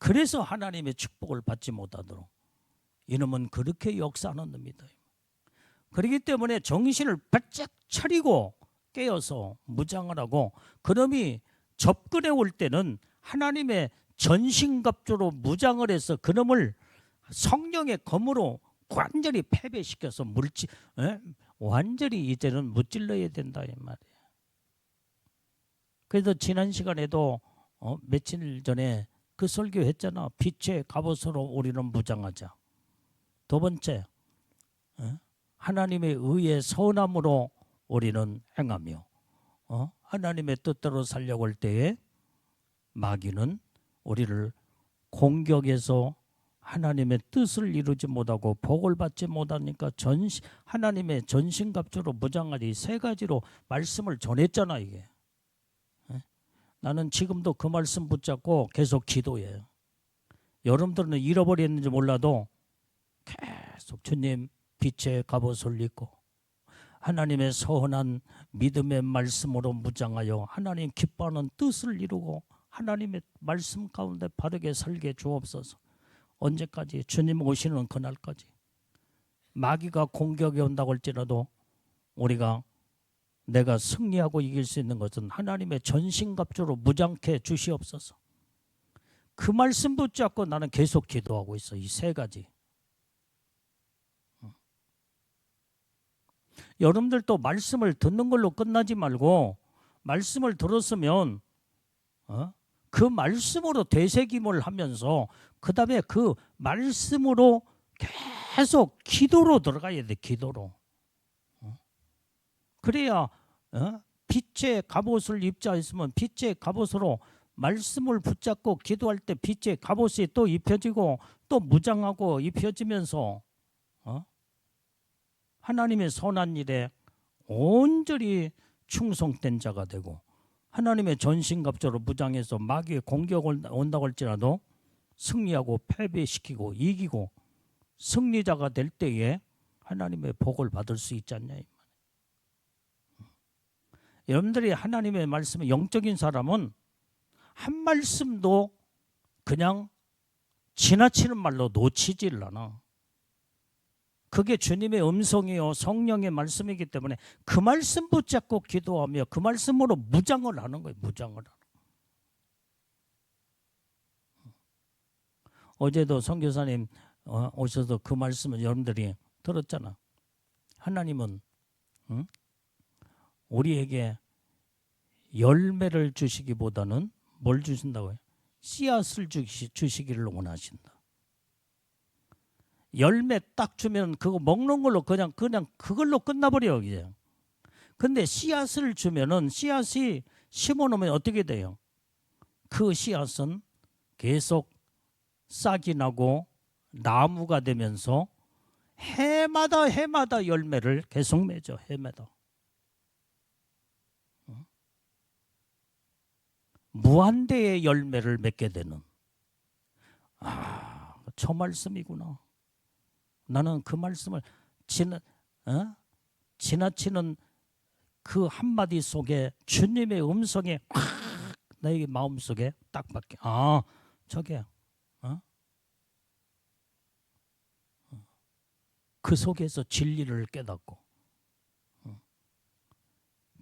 그래서 하나님의 축복을 받지 못하도록 이놈은 그렇게 역사하는 놈이다. 그렇기 때문에 정신을 바짝 차리고 깨어서 무장을 하고 그놈이 접근해 올 때는 하나님의 전신갑주로 무장을 해서 그놈을 성령의 검으로 완전히 패배시켜서 완전히 이제는 무찔러야 된다 이 말이에요. 그래서 지난 시간에도 며칠 전에 그 설교했잖아. 빛의 갑옷으로 우리는 무장하자. 두 번째, 하나님의 의의 선함으로 우리는 행하며 하나님의 뜻대로 살려고 할 때에 마귀는 우리를 공격해서 하나님의 뜻을 이루지 못하고 복을 받지 못하니까 하나님의 전신갑주로 무장하지 세 가지로 말씀을 전했잖아 이게. 나는 지금도 그 말씀 붙잡고 계속 기도해요. 여러분들은 잃어버렸는지 몰라도 계속 주님 빛의 갑옷을 입고 하나님의 선한 믿음의 말씀으로 무장하여 하나님 기뻐하는 뜻을 이루고 하나님의 말씀 가운데 바르게 살게 주옵소서. 언제까지? 주님 오시는 그날까지. 마귀가 공격이 온다고 할지라도 내가 승리하고 이길 수 있는 것은 하나님의 전신갑주로 무장케 주시옵소서. 그 말씀 붙잡고 나는 계속 기도하고 있어. 이 세 가지. 여러분들도 말씀을 듣는 걸로 끝나지 말고 말씀을 들었으면 그 말씀으로 되새김을 하면서 그 다음에 그 말씀으로 계속 기도로 들어가야 돼. 기도로. 그래야 빛의 갑옷을 입자 했으면 빛의 갑옷으로 말씀을 붙잡고 기도할 때 빛의 갑옷이 또 입혀지고 또 무장하고 입혀지면서 하나님의 선한 일에 온전히 충성된 자가 되고 하나님의 전신갑주로 무장해서 마귀의 공격을 온다고 할지라도 승리하고 패배시키고 이기고 승리자가 될 때에 하나님의 복을 받을 수 있지 않냐. 여러분들이 하나님의 말씀에 영적인 사람은 한 말씀도 그냥 지나치는 말로 놓치질 않아. 그게 주님의 음성이요 성령의 말씀이기 때문에 그 말씀 붙잡고 기도하며 그 말씀으로 무장을 하는 거예요. 무장을 하는 거예요. 어제도 선교사님 오셔서 그 말씀을 여러분들이 들었잖아. 하나님은 우리에게 열매를 주시기보다는 뭘 주신다고요? 씨앗을 주시기를 원하신다. 열매 딱 주면 그거 먹는 걸로 그냥 그걸로 끝나버려요. 이제. 근데 씨앗을 주면은 씨앗이 심어놓으면 어떻게 돼요? 그 씨앗은 계속 싹이 나고 나무가 되면서 해마다 열매를 계속 맺어. 해마다. 무한대의 열매를 맺게 되는. 저 말씀이구나. 나는 그 말씀을 지나치는 그 한마디 속에 주님의 음성에 확 나에게 마음속에 딱 박혀. 저게 그 속에서 진리를 깨닫고.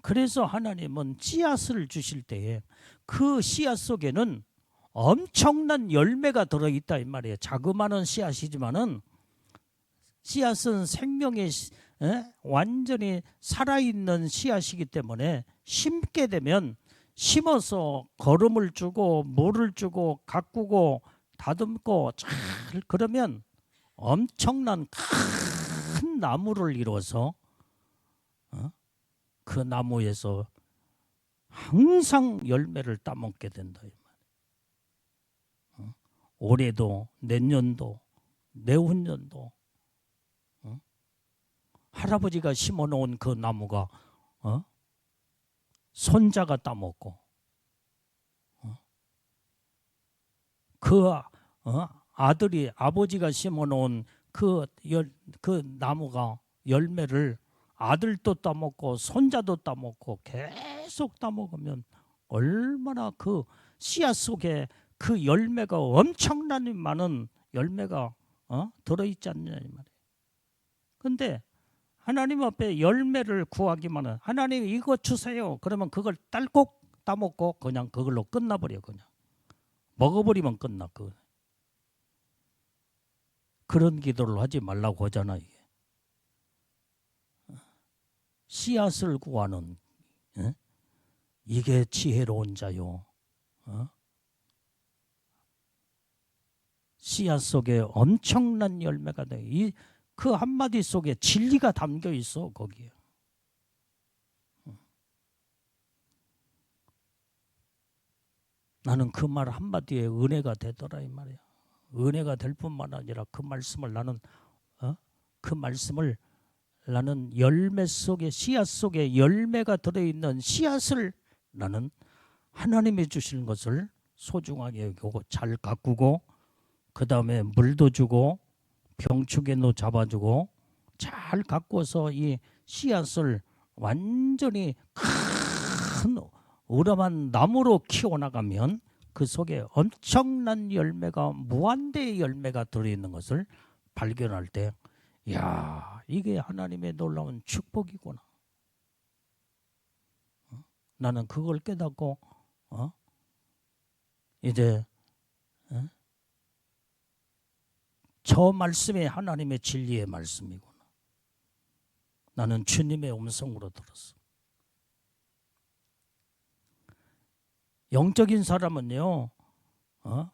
그래서 하나님은 씨앗을 주실 때에 그 씨앗 속에는 엄청난 열매가 들어있다 이 말이에요. 자그마한 씨앗이지만은 씨앗은 생명의 완전히 살아있는 씨앗이기 때문에 심게 되면 심어서 거름을 주고 물을 주고 가꾸고 다듬고 잘 그러면 엄청난 큰 나무를 이루어서 그 나무에서 항상 열매를 따먹게 된다 이 말이에요. 올해도 내년도 내후년도 할아버지가 심어놓은 그 나무가 손자가 따먹고 그 아들이 아버지가 심어놓은 그 나무가 열매를 아들도 따먹고 손자도 따먹고 계속 따먹으면 얼마나 그 씨앗 속에 그 열매가 엄청나게 많은 열매가 들어있지 않냐 이 말이에요. 근데 하나님 앞에 열매를 구하기만 은 하나님 이거 주세요. 그러면 그걸 딸꼭 따먹고 그냥 그걸로 끝나버려. 그냥 먹어버리면 끝나. 그런 기도를 하지 말라고 하잖아. 이게 씨앗을 구하는 이게 지혜로운 자요. 씨앗 속에 엄청난 열매가 돼. 그 한마디 속에 진리가 담겨 있어. 거기에. 나는 그 말 한마디에 은혜가 되더라 이 말이야. 은혜가 될 뿐만 아니라 그 말씀을 나는 열매 속에 씨앗 속에 열매가 들어있는 씨앗을 나는 하나님이 주시는 것을 소중하게 여기고 잘 가꾸고 그 다음에 물도 주고 병축에도 잡아주고 잘 가꾸어서 이 씨앗을 완전히 큰 우람한 나무로 키워나가면 그 속에 엄청난 열매가 무한대의 열매가 들어있는 것을 발견할 때 야, 이게 하나님의 놀라운 축복이구나. 나는 그걸 깨닫고 이제 저 말씀이 하나님의 진리의 말씀이구나. 나는 주님의 음성으로 들었어. 영적인 사람은요,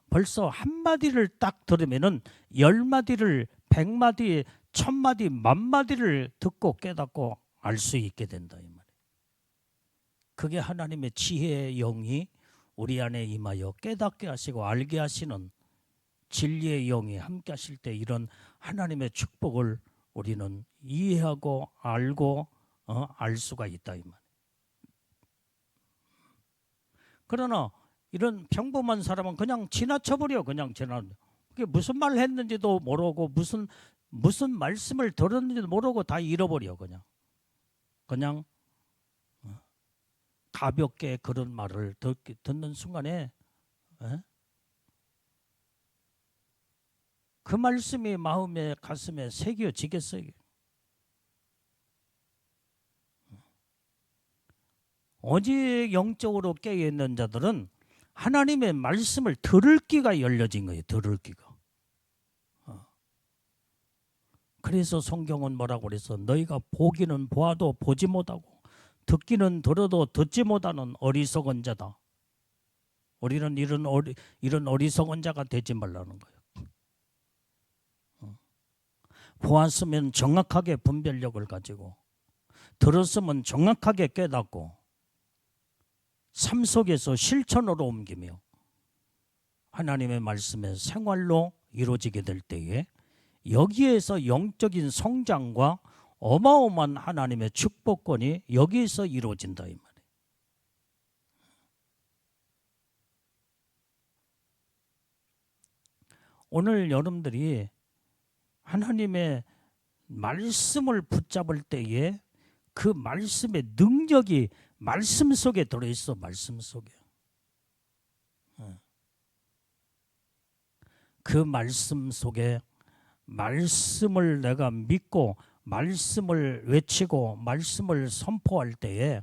벌써 한마디를 딱 들으면은 10마디를 100마디 1000마디 만마디를 듣고 깨닫고 알 수 있게 된다 이 말이에요. 그게 하나님의 지혜의 영이 우리 안에 임하여 깨닫게 하시고 알게 하시는 진리의 영이 함께 하실 때 이런 하나님의 축복을 우리는 이해하고 알고 알 수가 있다 이 말이에요. 그러나 이런 평범한 사람은 그냥 지나쳐버려. 그냥 그게 무슨 말 했는지도 모르고 무슨 말씀을 들었는지도 모르고 다 잃어버려. 그냥 가볍게 그런 말을 듣는 순간에 그 말씀이 마음에 가슴에 새겨지겠어요. 오직 영적으로 깨어있는 자들은 하나님의 말씀을 들을 귀가 열려진 거예요. 들을 귀가. 그래서 성경은 뭐라고 그래서 너희가 보기는 보아도 보지 못하고 듣기는 들어도 듣지 못하는 어리석은 자다. 우리는 이런 어리석은 자가 되지 말라는 거예요. 보았으면 정확하게 분별력을 가지고 들었으면 정확하게 깨닫고 삶 속에서 실천으로 옮기며 하나님의 말씀의 생활로 이루어지게 될 때에 여기에서 영적인 성장과 어마어마한 하나님의 축복권이 여기에서 이루어진다 이 말이에요. 오늘 여러분들이 하나님의 말씀을 붙잡을 때에 그 말씀의 능력이 말씀 속에 들어있어. 말씀 속에. 그 말씀 속에 말씀을 내가 믿고 말씀을 외치고 말씀을 선포할 때에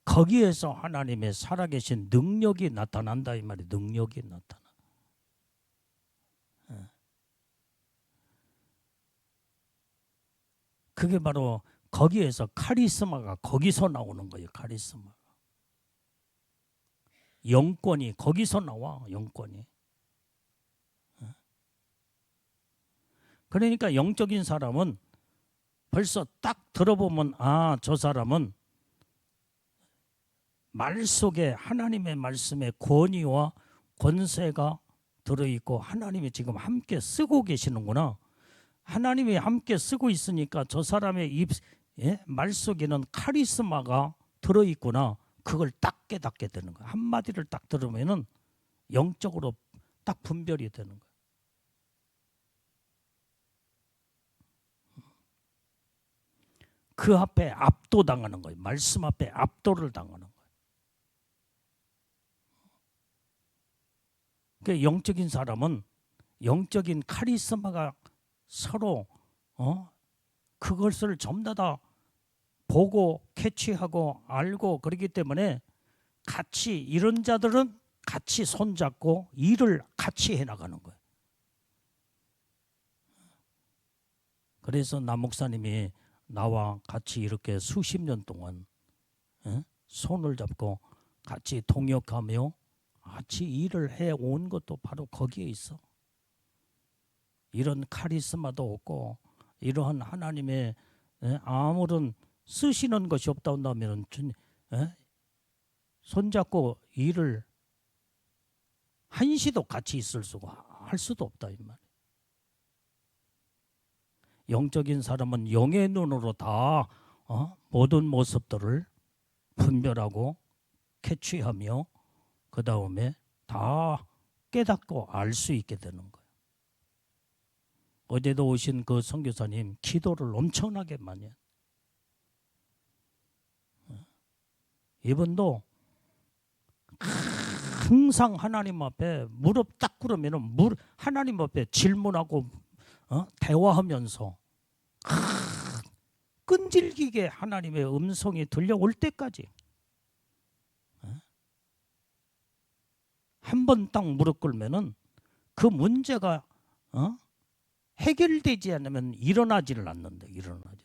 거기에서 하나님의 살아계신 능력이 나타난다 이 말이에요. 능력이 나타나. 그게 바로 거기에서 카리스마가 거기서 나오는 거예요. 카리스마. 영권이 거기서 나와. 영권이. 그러니까 영적인 사람은 벌써 딱 들어보면 저 사람은 말 속에 하나님의 말씀의 권위와 권세가 들어있고 하나님이 지금 함께 쓰고 계시는구나. 하나님이 함께 쓰고 있으니까 저 사람의 말 속에는 카리스마가 들어있구나. 그걸 딱 깨닫게 되는 거야. 한마디를 딱 들으면은 영적으로 딱 분별이 되는 거야. 그 앞에 압도당하는 거예요. 말씀 앞에 압도를 당하는 거예요. 그 영적인 사람은 영적인 카리스마가 서로 그것을 전부 다 보고 캐치하고 알고 그러기 때문에 같이 이런 자들은 같이 손잡고 일을 같이 해나가는 거예요. 그래서 남 목사님이 나와 같이 이렇게 수십 년 동안 손을 잡고 같이 동역하며 같이 일을 해온 것도 바로 거기에 있어. 이런 카리스마도 없고 이러한 하나님의 아무런 쓰시는 것이 없다 한다면 손잡고 일을 한시도 같이 있을 수가 할 수도 없다 이 말이에요. 영적인 사람은 영의 눈으로 다 모든 모습들을 분별하고 캐치하며 그 다음에 다 깨닫고 알 수 있게 되는 거예요. 어제도 오신 그 선교사님 기도를 엄청나게 많이 해요. 이분도 항상 하나님 앞에 무릎 딱 꿇으면 하나님 앞에 질문하고 대화하면서 끈질기게 하나님의 음성이 들려올 때까지 한 번 딱 무릎 꿇으면은 그 문제가 해결되지 않으면 일어나지를 않는다. 일어나지.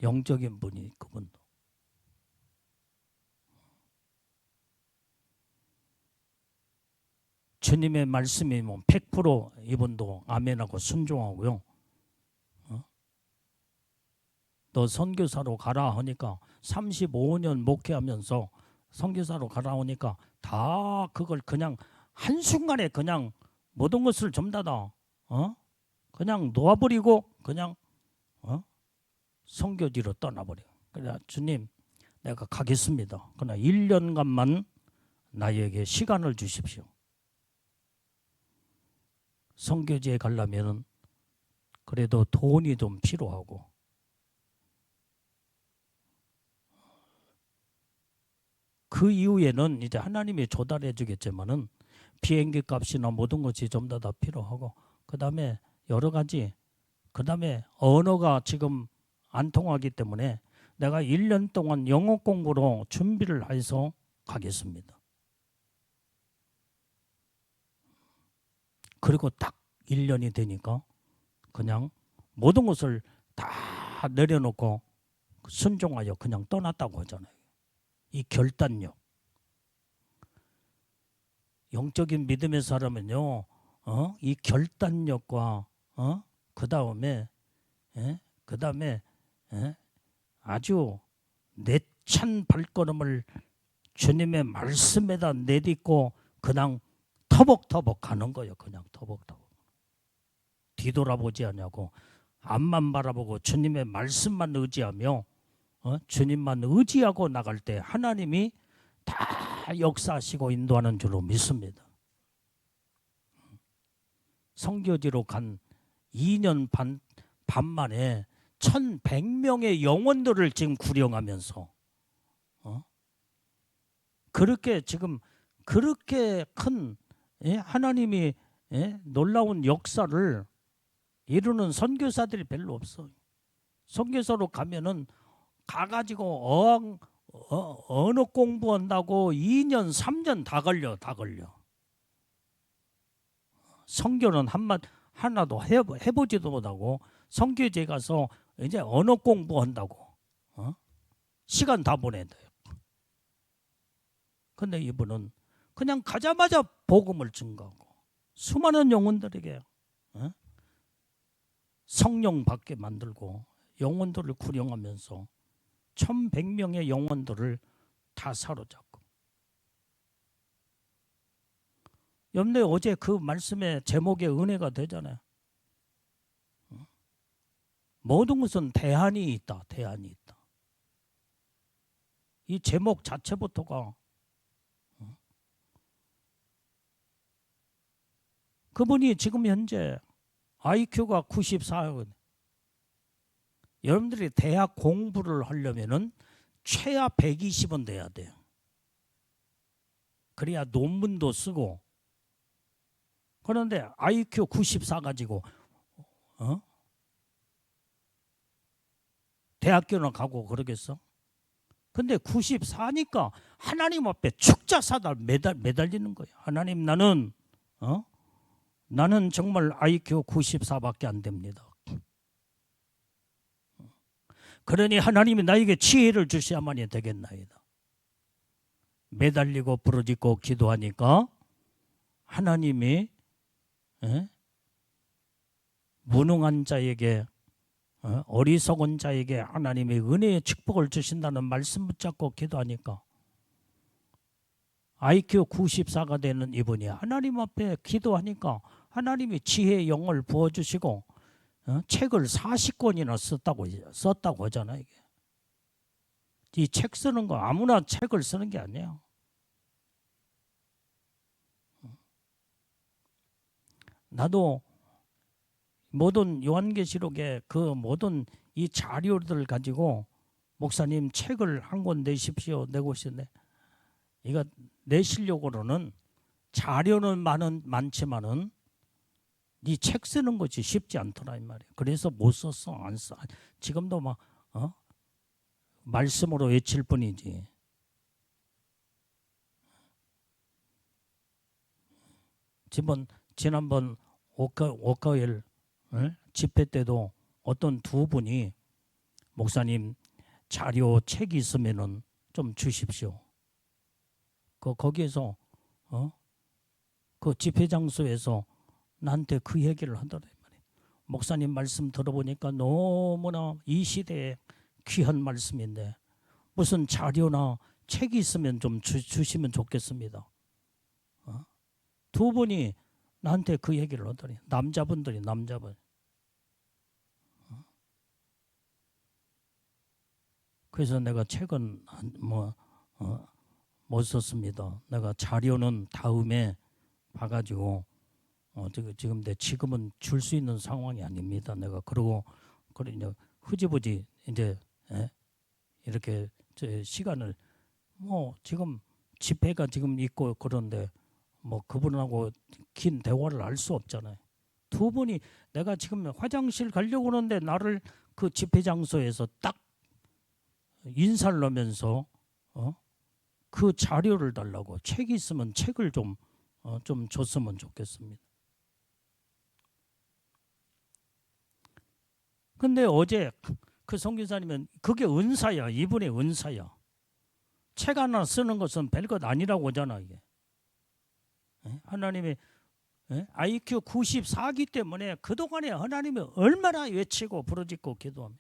영적인 분이 그분도. 주님의 말씀이 100% 이분도 아멘하고 순종하고요. 너 선교사로 가라 하니까 35년 목회하면서 선교사로 가라 하니까 다 그걸 그냥 한순간에 그냥 모든 것을 전부 다 그냥 놓아버리고 그냥 선교지로 떠나버려. 그래 주님 내가 가겠습니다. 그러나 1년간만 나에게 시간을 주십시오. 선교지에 가려면 그래도 돈이 좀 필요하고 그 이후에는 이제 하나님이 조달해 주겠지만은 비행기 값이나 모든 것이 전부 다 필요하고 그 다음에 여러 가지 그 다음에 언어가 지금 안 통하기 때문에 내가 1년 동안 영어 공부로 준비를 해서 가겠습니다. 그리고 딱 1년이 되니까 그냥 모든 것을 다 내려놓고 순종하여 그냥 떠났다고 하잖아요. 이 결단력. 영적인 믿음의 사람은요, 이 결단력과 그 다음에 아주 내찬 발걸음을 주님의 말씀에다 내딛고 그냥 터벅터벅 가는 거예요. 그냥 터벅터벅. 뒤돌아보지 않냐고 앞만 바라보고 주님의 말씀만 의지하며 주님만 의지하고 나갈 때 하나님이 다 역사하시고 인도하는 줄로 믿습니다. 선교지로 간 2년 반 만에 1,100명의 영혼들을 지금 구령하면서 그렇게 지금 그렇게 큰 하나님이 놀라운 역사를 이루는 선교사들이 별로 없어요. 선교사로 가면은 가가지고 언어 공부한다고 2년 3년 다 걸려. 선교는 하나도 해보지도 못하고 선교지에 가서 이제 언어 공부한다고 시간 다 보낸대요. 근데 이분은 그냥 가자마자 복음을 증거하고 수많은 영혼들에게 성령 받게 만들고 영혼들을 구령하면서 1,100명의 영혼들을 다 사로잡고. 여러분들 어제 그 말씀의 제목에 은혜가 되잖아요. 모든 것은 대안이 있다. 대안이 있다. 이 제목 자체부터가 그분이 지금 현재 IQ가 94. 여러분들이 대학 공부를 하려면은 최하 120은 돼야 돼요. 그래야 논문도 쓰고. 그런데 IQ 94 가지고 대학교는 가고 그러겠어? 근데 94니까 하나님 앞에 축자사달 매달리는 거예요. 하나님, 나는 정말 IQ 94밖에 안 됩니다. 그러니 하나님이 나에게 지혜를 주셔야만이 되겠나이다. 매달리고 부르짖고 기도하니까 하나님이 무능한 자에게, 어리석은 자에게 하나님의 은혜의 축복을 주신다는 말씀 붙잡고 기도하니까 IQ 94가 되는 이분이 하나님 앞에 기도하니까 하나님이 지혜의 영을 부어주시고 책을 40권이나 썼다고 하잖아요. 이게. 이 책 쓰는 거 아무나 책을 쓰는 게 아니에요. 나도 모든 요한계시록의 그 모든 이 자료들 가지고 목사님 책을 한 권 내십시오. 내고 싶네. 이거 내시려고는 자료는 많지만은 네 책 쓰는 것이 쉽지 않더라 이 말이야. 그래서 못 썼어. 안 써. 지금도 막 말씀으로 외칠 뿐이지. 지난번 오카일 집회 때도 어떤 두 분이 목사님 자료 책이 있으면은 좀 주십시오. 거기에서 그 집회 장소에서 나한테 그 얘기를 하더라 말이에요. 목사님 말씀 들어보니까 너무나 이 시대에 귀한 말씀인데 무슨 자료나 책이 있으면 좀 주시면 좋겠습니다. 두 분이 나한테 그 얘기를 하더니 남자분. 그래서 내가 책은 못 썼습니다. 내가 자료는 다음에 봐가지고 지금은 줄 수 있는 상황이 아닙니다. 내가 그러고 이제 흐지부지 이제 이렇게 시간을 지금 집회가 지금 있고 그런데 그분하고 긴 대화를 할 수 없잖아요. 두 분이 내가 지금 화장실 가려고 하는데 나를 그 집회 장소에서 딱 인사를 하면서 그 자료를 달라고 책이 있으면 책을 좀 줬으면 좋겠습니다. 근데 어제 그 선교사님은 그게 은사야. 이분의 은사야. 책 하나 쓰는 것은 별것 아니라고 하잖아. 이게. 하나님의 IQ 94기 때문에 그동안에 하나님이 얼마나 외치고 부르짖고 기도하며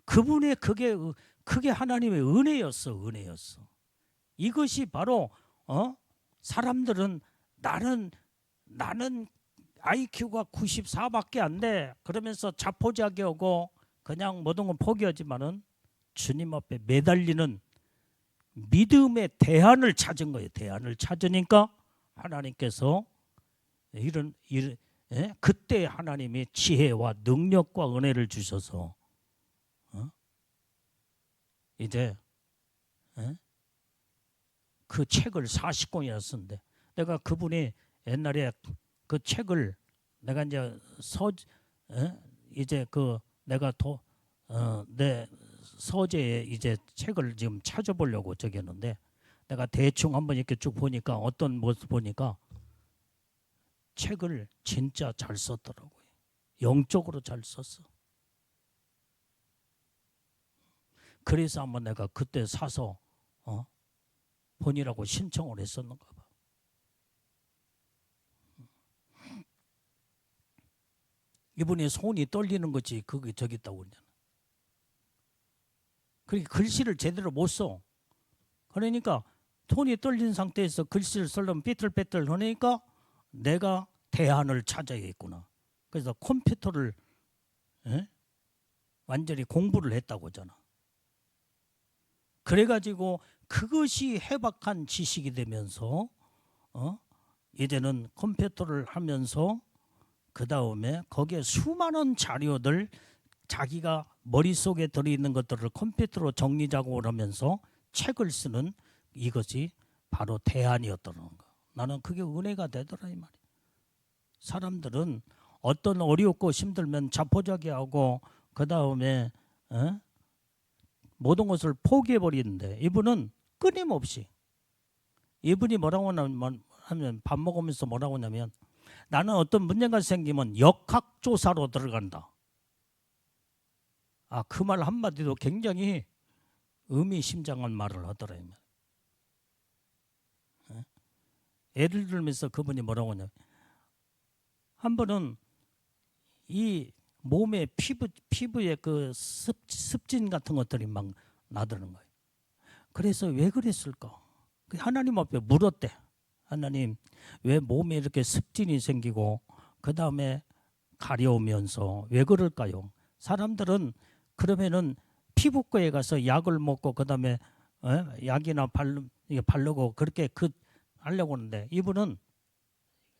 그분의 그게 하나님의 은혜였어. 이것이 바로 사람들은 나는 IQ가 94밖에 안 돼. 그러면서 자포자기 하고 그냥 모든 건 포기하지만은 주님 앞에 매달리는 믿음의 대안을 찾은 거예요. 대안을 찾으니까 하나님께서 그때 하나님이 지혜와 능력과 은혜를 주셔서 이제 그 책을 40권이나 쓴데 내가 그분이 옛날에 그 책을 내가 이제 내가 내 서재에 이제 책을 지금 찾아보려고 저기 했는데 내가 대충 한번 이렇게 쭉 보니까 어떤 모습 보니까 책을 진짜 잘 썼더라고요. 영적으로 잘 썼어. 그래서 한번 내가 그때 사서 본이라고 신청을 했었는가 봐. 이분이 손이 떨리는 거지 그게 저기 있다고 그러잖아. 그러니까 글씨를 제대로 못 써. 그러니까 손이 떨린 상태에서 글씨를 쓰려면 삐뚤빼뚤 하니까 내가 대안을 찾아야겠구나. 그래서 컴퓨터를 완전히 공부를 했다고 하잖아. 그래가지고 그것이 해박한 지식이 되면서 이제는 컴퓨터를 하면서 그 다음에 거기에 수많은 자료들 자기가 머릿속에 들어있는 것들을 컴퓨터로 정리작업을 하면서 책을 쓰는 이것이 바로 대안이었다는 거. 나는 그게 은혜가 되더라 이 말이야. 사람들은 어떤 어렵고 힘들면 자포자기하고 그 다음에 모든 것을 포기해버리는데 이분은 끊임없이 이분이 뭐라고 하면 밥 먹으면서 뭐라고 하냐면 나는 어떤 문제가 생기면 역학조사로 들어간다. 그 말 한마디도 굉장히 의미심장한 말을 하더라. 예를 들면서 그분이 뭐라고 하냐면 한 번은 이 몸에 피부에 그 습진 같은 것들이 막 나드는 거예요. 그래서 왜 그랬을까? 하나님 앞에 물었대. 하나님, 왜 몸에 이렇게 습진이 생기고 그 다음에 가려우면서 왜 그럴까요? 사람들은 그러면은 피부과에 가서 약을 먹고 그 다음에 약이나 바르고 그렇게 하려고 하는데 이분은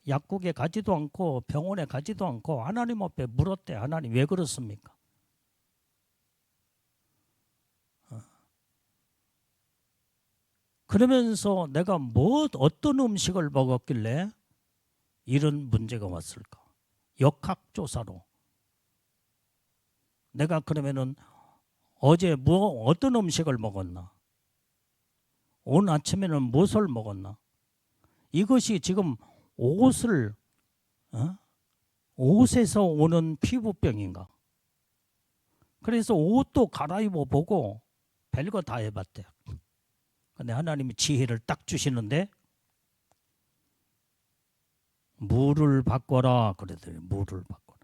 약국에 가지도 않고 병원에 가지도 않고 하나님 앞에 물었대. 하나님 왜 그렇습니까? 그러면서 내가 어떤 음식을 먹었길래 이런 문제가 왔을까? 역학조사로. 내가 그러면은 어제 어떤 음식을 먹었나? 오늘 아침에는 무엇을 먹었나? 이것이 지금 옷에서 오는 피부병인가? 그래서 옷도 갈아입어 보고 별거 다 해봤대. 근데 하나님이 지혜를 딱 주시는데 물을 바꿔라 그러더니 물을 바꿔라.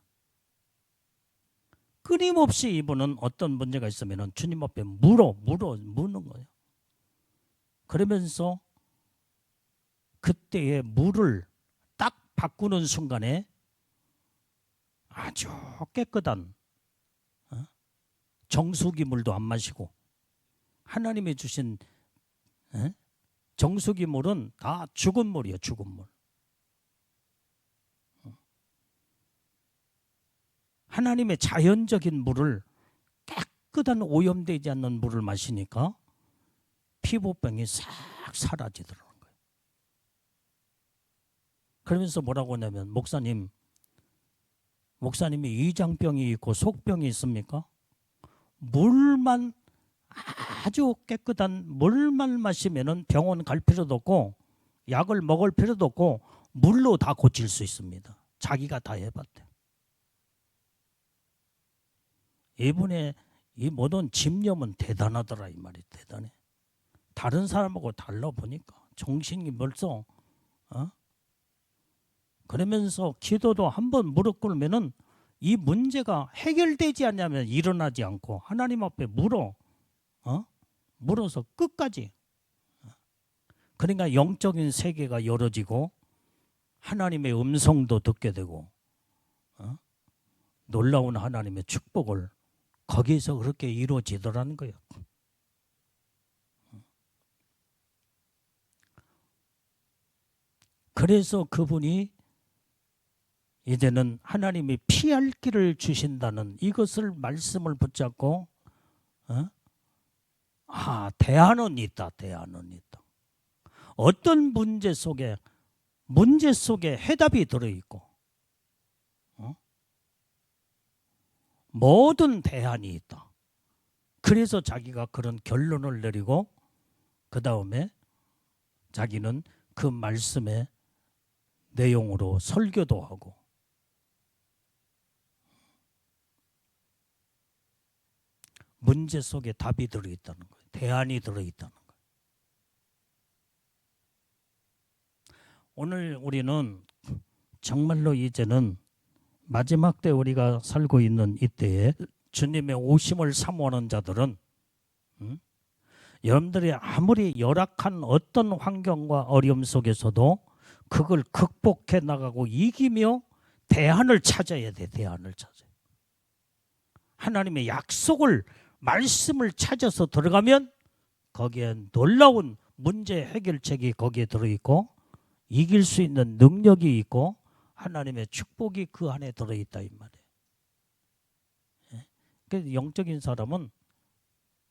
끊임없이 이분은 어떤 문제가 있으면 주님 앞에 묻는 거예요. 그러면서 그때의 물을 딱 바꾸는 순간에 아주 깨끗한 정수기 물도 안 마시고 하나님이 주신 정수기 물은 다 죽은 물이에요. 죽은 물. 하나님의 자연적인 물을 깨끗한 오염되지 않는 물을 마시니까 피부병이 싹 사라지더라는 거예요. 그러면서 뭐라고 하냐면 목사님이 위장병이 있고 속병이 있습니까? 물만 아주 깨끗한 물만 마시면은 병원 갈 필요도 없고 약을 먹을 필요도 없고 물로 다 고칠 수 있습니다. 자기가 다 해봤대. 이분의 이 모든 집념은 대단하더라 이 말이 대단해. 다른 사람하고 달라 보니까 정신이 벌써 그러면서 기도도 한번 무릎 꿇으면은 이 문제가 해결되지 않냐면 일어나지 않고 하나님 앞에 물어서 끝까지. 그러니까 영적인 세계가 열어지고 하나님의 음성도 듣게 되고 놀라운 하나님의 축복을 거기서 그렇게 이루어지더라는 거예요. 그래서 그분이 이제는 하나님이 피할 길을 주신다는 이것을 말씀을 붙잡고 대안은 있다. 대안은 있다. 어떤 문제 속에 해답이 들어있고 모든 대안이 있다. 그래서 자기가 그런 결론을 내리고 그 다음에 자기는 그 말씀의 내용으로 설교도 하고 문제 속에 답이 들어있다는 거예요. 대안이 들어있다는 거예요. 오늘 우리는 정말로 이제는 마지막 때 우리가 살고 있는 이때에 주님의 오심을 사모하는 자들은 여러분들이 아무리 열악한 어떤 환경과 어려움 속에서도 그걸 극복해 나가고 이기며 대안을 찾아야 돼. 대안을 찾아야. 하나님의 약속을 말씀을 찾아서 들어가면 거기에 놀라운 문제 해결책이 거기에 들어있고 이길 수 있는 능력이 있고 하나님의 축복이 그 안에 들어있다 이 말이에요. 그 영적인 사람은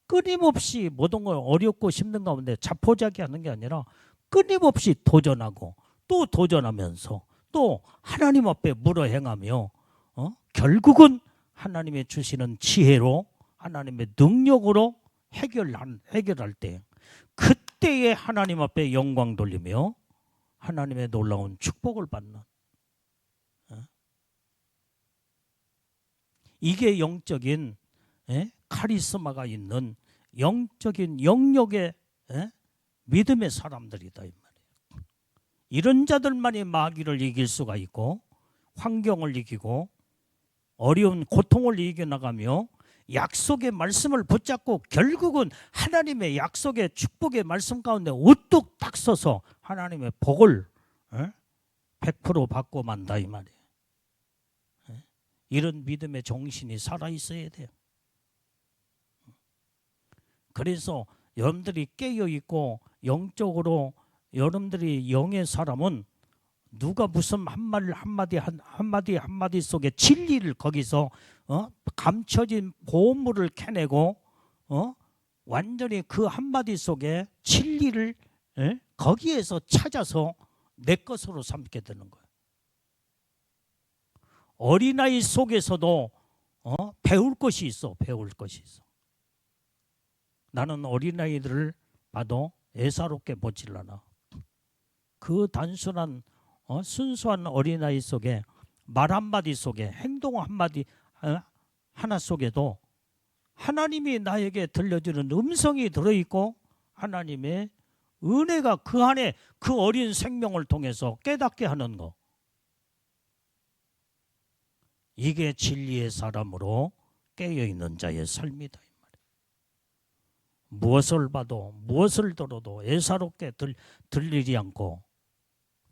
끊임없이 모든 걸 어렵고 힘든 가운데 자포자기하는 게 아니라 끊임없이 도전하고 또 도전하면서 또 하나님 앞에 물어 행하며 결국은 하나님의 주시는 지혜로 하나님의 능력으로 해결할 때 그때에 하나님 앞에 영광 돌리며 하나님의 놀라운 축복을 받는 이게 영적인 카리스마가 있는 영적인 영역의 믿음의 사람들이다 이 말이에요. 이런 자들만이 마귀를 이길 수가 있고 환경을 이기고 어려운 고통을 이겨나가며 약속의 말씀을 붙잡고 결국은 하나님의 약속의 축복의 말씀 가운데 우뚝 딱 서서 하나님의 복을 100% 받고 만다 이 말이에요. 이런 믿음의 정신이 살아있어야 돼요. 그래서 여러분들이 깨어있고 영적으로 여러분들이 영의 사람은 누가 무슨 한마디 속에 진리를 거기서 감춰진 보물을 캐내고 완전히 그 한마디 속에 진리를 거기에서 찾아서 내 것으로 삼게 되는 거예요. 어린아이 속에서도 배울 것이 있어. 배울 것이 있어. 나는 어린아이들을 봐도 애사롭게 보질 않아. 그 단순한 순수한 어린아이 속에 말 한마디 속에 행동 한마디 하나 속에도 하나님이 나에게 들려주는 음성이 들어있고 하나님의 은혜가 그 안에 그 어린 생명을 통해서 깨닫게 하는 거. 이게 진리의 사람으로 깨어있는 자의 삶이다. 무엇을 봐도 무엇을 들어도 애사롭게 들리지 않고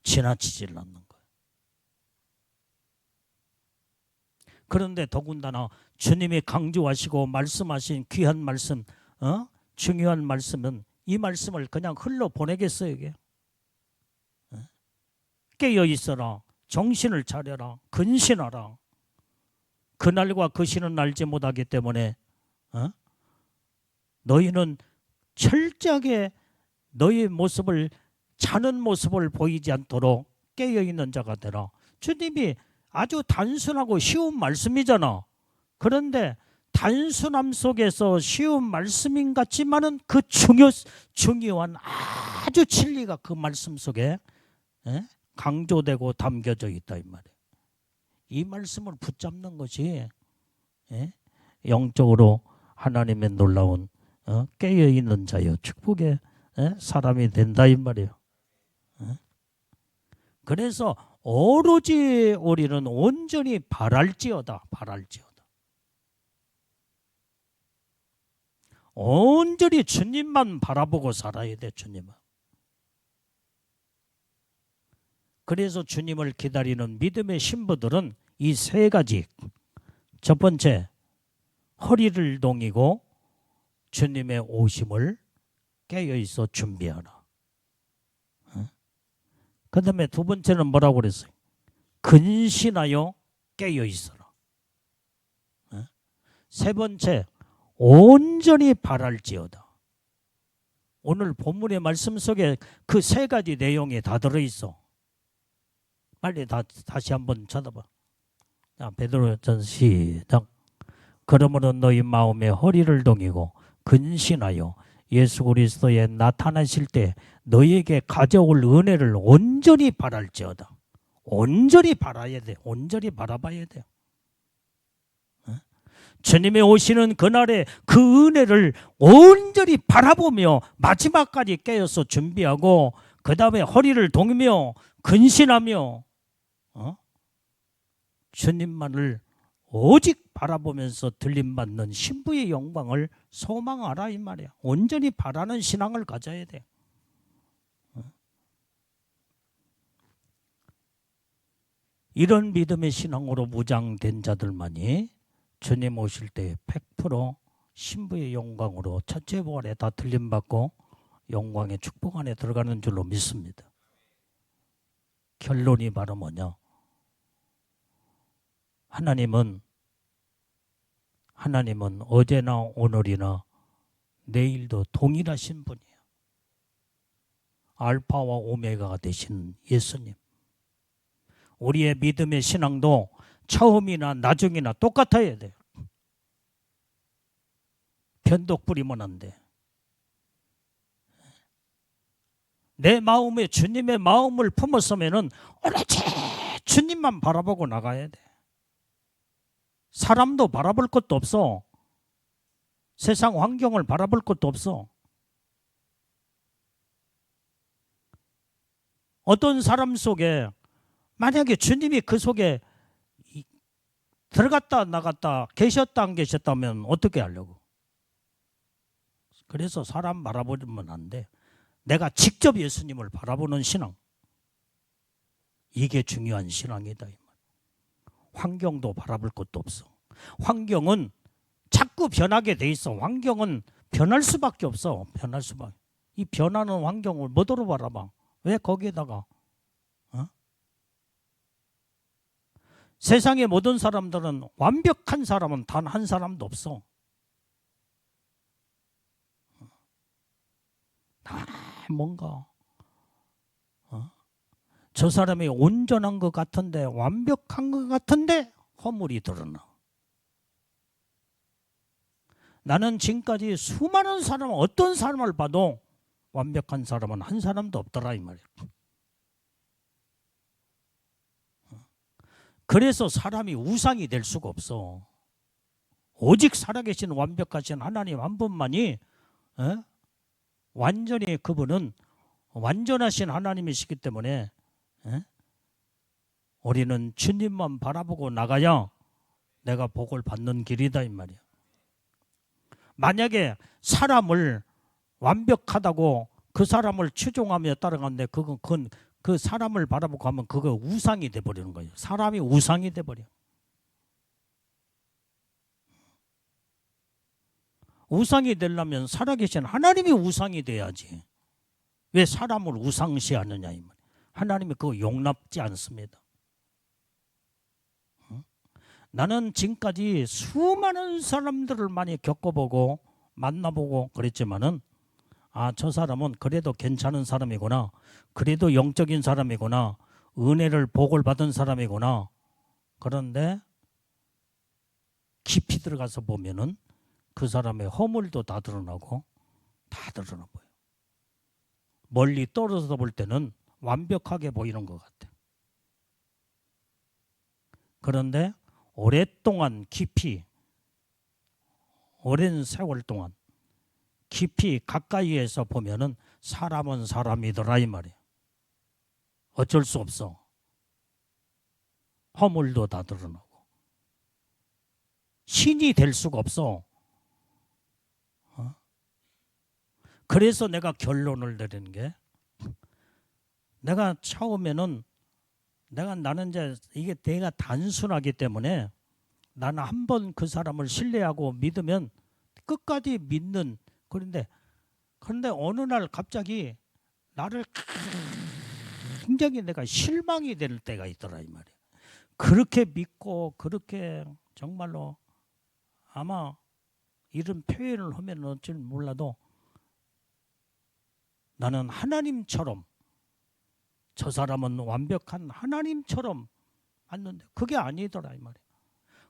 지나치질 않는 거예요. 그런데 더군다나 주님이 강조하시고 말씀하신 귀한 말씀, 중요한 말씀은 이 말씀을 그냥 흘러보내겠어요 이게? 깨어 있어라, 정신을 차려라, 근신하라. 그날과 그 시는 알지 못하기 때문에 너희는 철저하게 너희 모습을 자는 모습을 보이지 않도록 깨어있는 자가 되라. 주님이 아주 단순하고 쉬운 말씀이잖아. 그런데 단순함 속에서 쉬운 말씀인 같지만은 그 중요한 아주 진리가 그 말씀 속에 강조되고 담겨져 있다 이 말이에요. 이 말씀을 붙잡는 것이 영적으로 하나님의 놀라운 깨어있는 자여 축복의 사람이 된다 이 말이에요. 그래서 오로지 우리는 온전히 바랄지어다. 온전히 주님만 바라보고 살아야 돼. 주님은. 그래서 주님을 기다리는 믿음의 신부들은 이 세 가지. 첫 번째, 허리를 동이고 주님의 오심을 깨어있어 준비하라. 그 다음에 두 번째는 뭐라고 그랬어요? 근신하여 깨어있어라. 세 번째, 온전히 바랄지어다. 오늘 본문의 말씀 속에 그 세 가지 내용이 다 들어있어. 빨리 다시 한번 쳐다봐. 베드로전 시작. 그러므로 너희 마음에 허리를 동이고 근신하여 예수 그리스도에 나타나실 때 너희에게 가져올 은혜를 온전히 바랄지어다. 온전히 바라야 돼. 온전히 바라봐야 돼. 주님이 오시는 그날에 그 은혜를 온전히 바라보며 마지막까지 깨어서 준비하고 그 다음에 허리를 동이며 근신하며 주님만을 오직 바라보면서 들림받는 신부의 영광을 소망하라 이 말이야. 온전히 바라는 신앙을 가져야 돼. 이런 믿음의 신앙으로 무장된 자들만이 주님 오실 때 100% 신부의 영광으로 첫째 부활에 다 들림받고 영광의 축복 안에 들어가는 줄로 믿습니다. 결론이 바로 뭐냐? 하나님은 어제나 오늘이나 내일도 동일하신 분이에요. 알파와 오메가가 되신 예수님. 우리의 믿음의 신앙도 처음이나 나중이나 똑같아야 돼요. 변덕 부리면 안 돼. 내 마음에 주님의 마음을 품었으면은 오로지 주님만 바라보고 나가야 돼. 사람도 바라볼 것도 없어. 세상 환경을 바라볼 것도 없어. 어떤 사람 속에 만약에 주님이 그 속에 들어갔다 나갔다 계셨다 안 계셨다면 어떻게 하려고? 그래서 사람 바라보면 안 돼. 내가 직접 예수님을 바라보는 신앙. 이게 중요한 신앙이다. 환경도 바라볼 것도 없어. 환경은 자꾸 변하게 돼 있어. 환경은 변할 수밖에 없어. 변할 수밖에. 이 변하는 환경을 뭐더러 바라봐. 왜 거기에다가 세상의 모든 사람들은 완벽한 사람은 단 한 사람도 없어. 다 뭔가 저 사람이 온전한 것 같은데 완벽한 것 같은데 허물이 드러나. 나는 지금까지 수많은 사람 어떤 사람을 봐도 완벽한 사람은 한 사람도 없더라 이 말이야. 그래서 사람이 우상이 될 수가 없어. 오직 살아계신 완벽하신 하나님 한 분만이 완전히 그분은 완전하신 하나님이시기 때문에 우리는 주님만 바라보고 나가야 내가 복을 받는 길이다 이 말이야. 만약에 사람을 완벽하다고 그 사람을 추종하며 따라가는데 그건 그 사람을 바라보고 하면 그거 우상이 돼버리는 거예요. 사람이 우상이 돼버려. 우상이 되려면 살아계신 하나님이 우상이 돼야지. 왜 사람을 우상시하느냐 이 말이에요. 하나님이 그거 용납지 않습니다. 나는 지금까지 수많은 사람들을 많이 겪어보고 만나보고 그랬지만은 저 사람은 그래도 괜찮은 사람이구나. 그래도 영적인 사람이구나. 은혜를 복을 받은 사람이구나. 그런데 깊이 들어가서 보면은 그 사람의 허물도 다 드러나고 다 드러나 보여. 멀리 떨어져서 볼 때는 완벽하게 보이는 것 같아. 그런데 오랫동안 깊이 오랜 세월 동안 깊이 가까이에서 보면은 사람은 사람이더라 이 말이에요. 어쩔 수 없어. 허물도 다 드러나고. 신이 될 수가 없어. 그래서 내가 결론을 내리는 게 내가 처음에는 나는 이제 이게 내가 단순하기 때문에 나는 한번 그 사람을 신뢰하고 믿으면 끝까지 믿는 그런데 어느 날 갑자기 나를 굉장히 내가 실망이 될 때가 있더라 이 말이야. 그렇게 믿고 그렇게 정말로 아마 이런 표현을 하면 어쩔 몰라도 나는 하나님처럼 저 사람은 완벽한 하나님처럼 봤는데 그게 아니더라 이 말이야.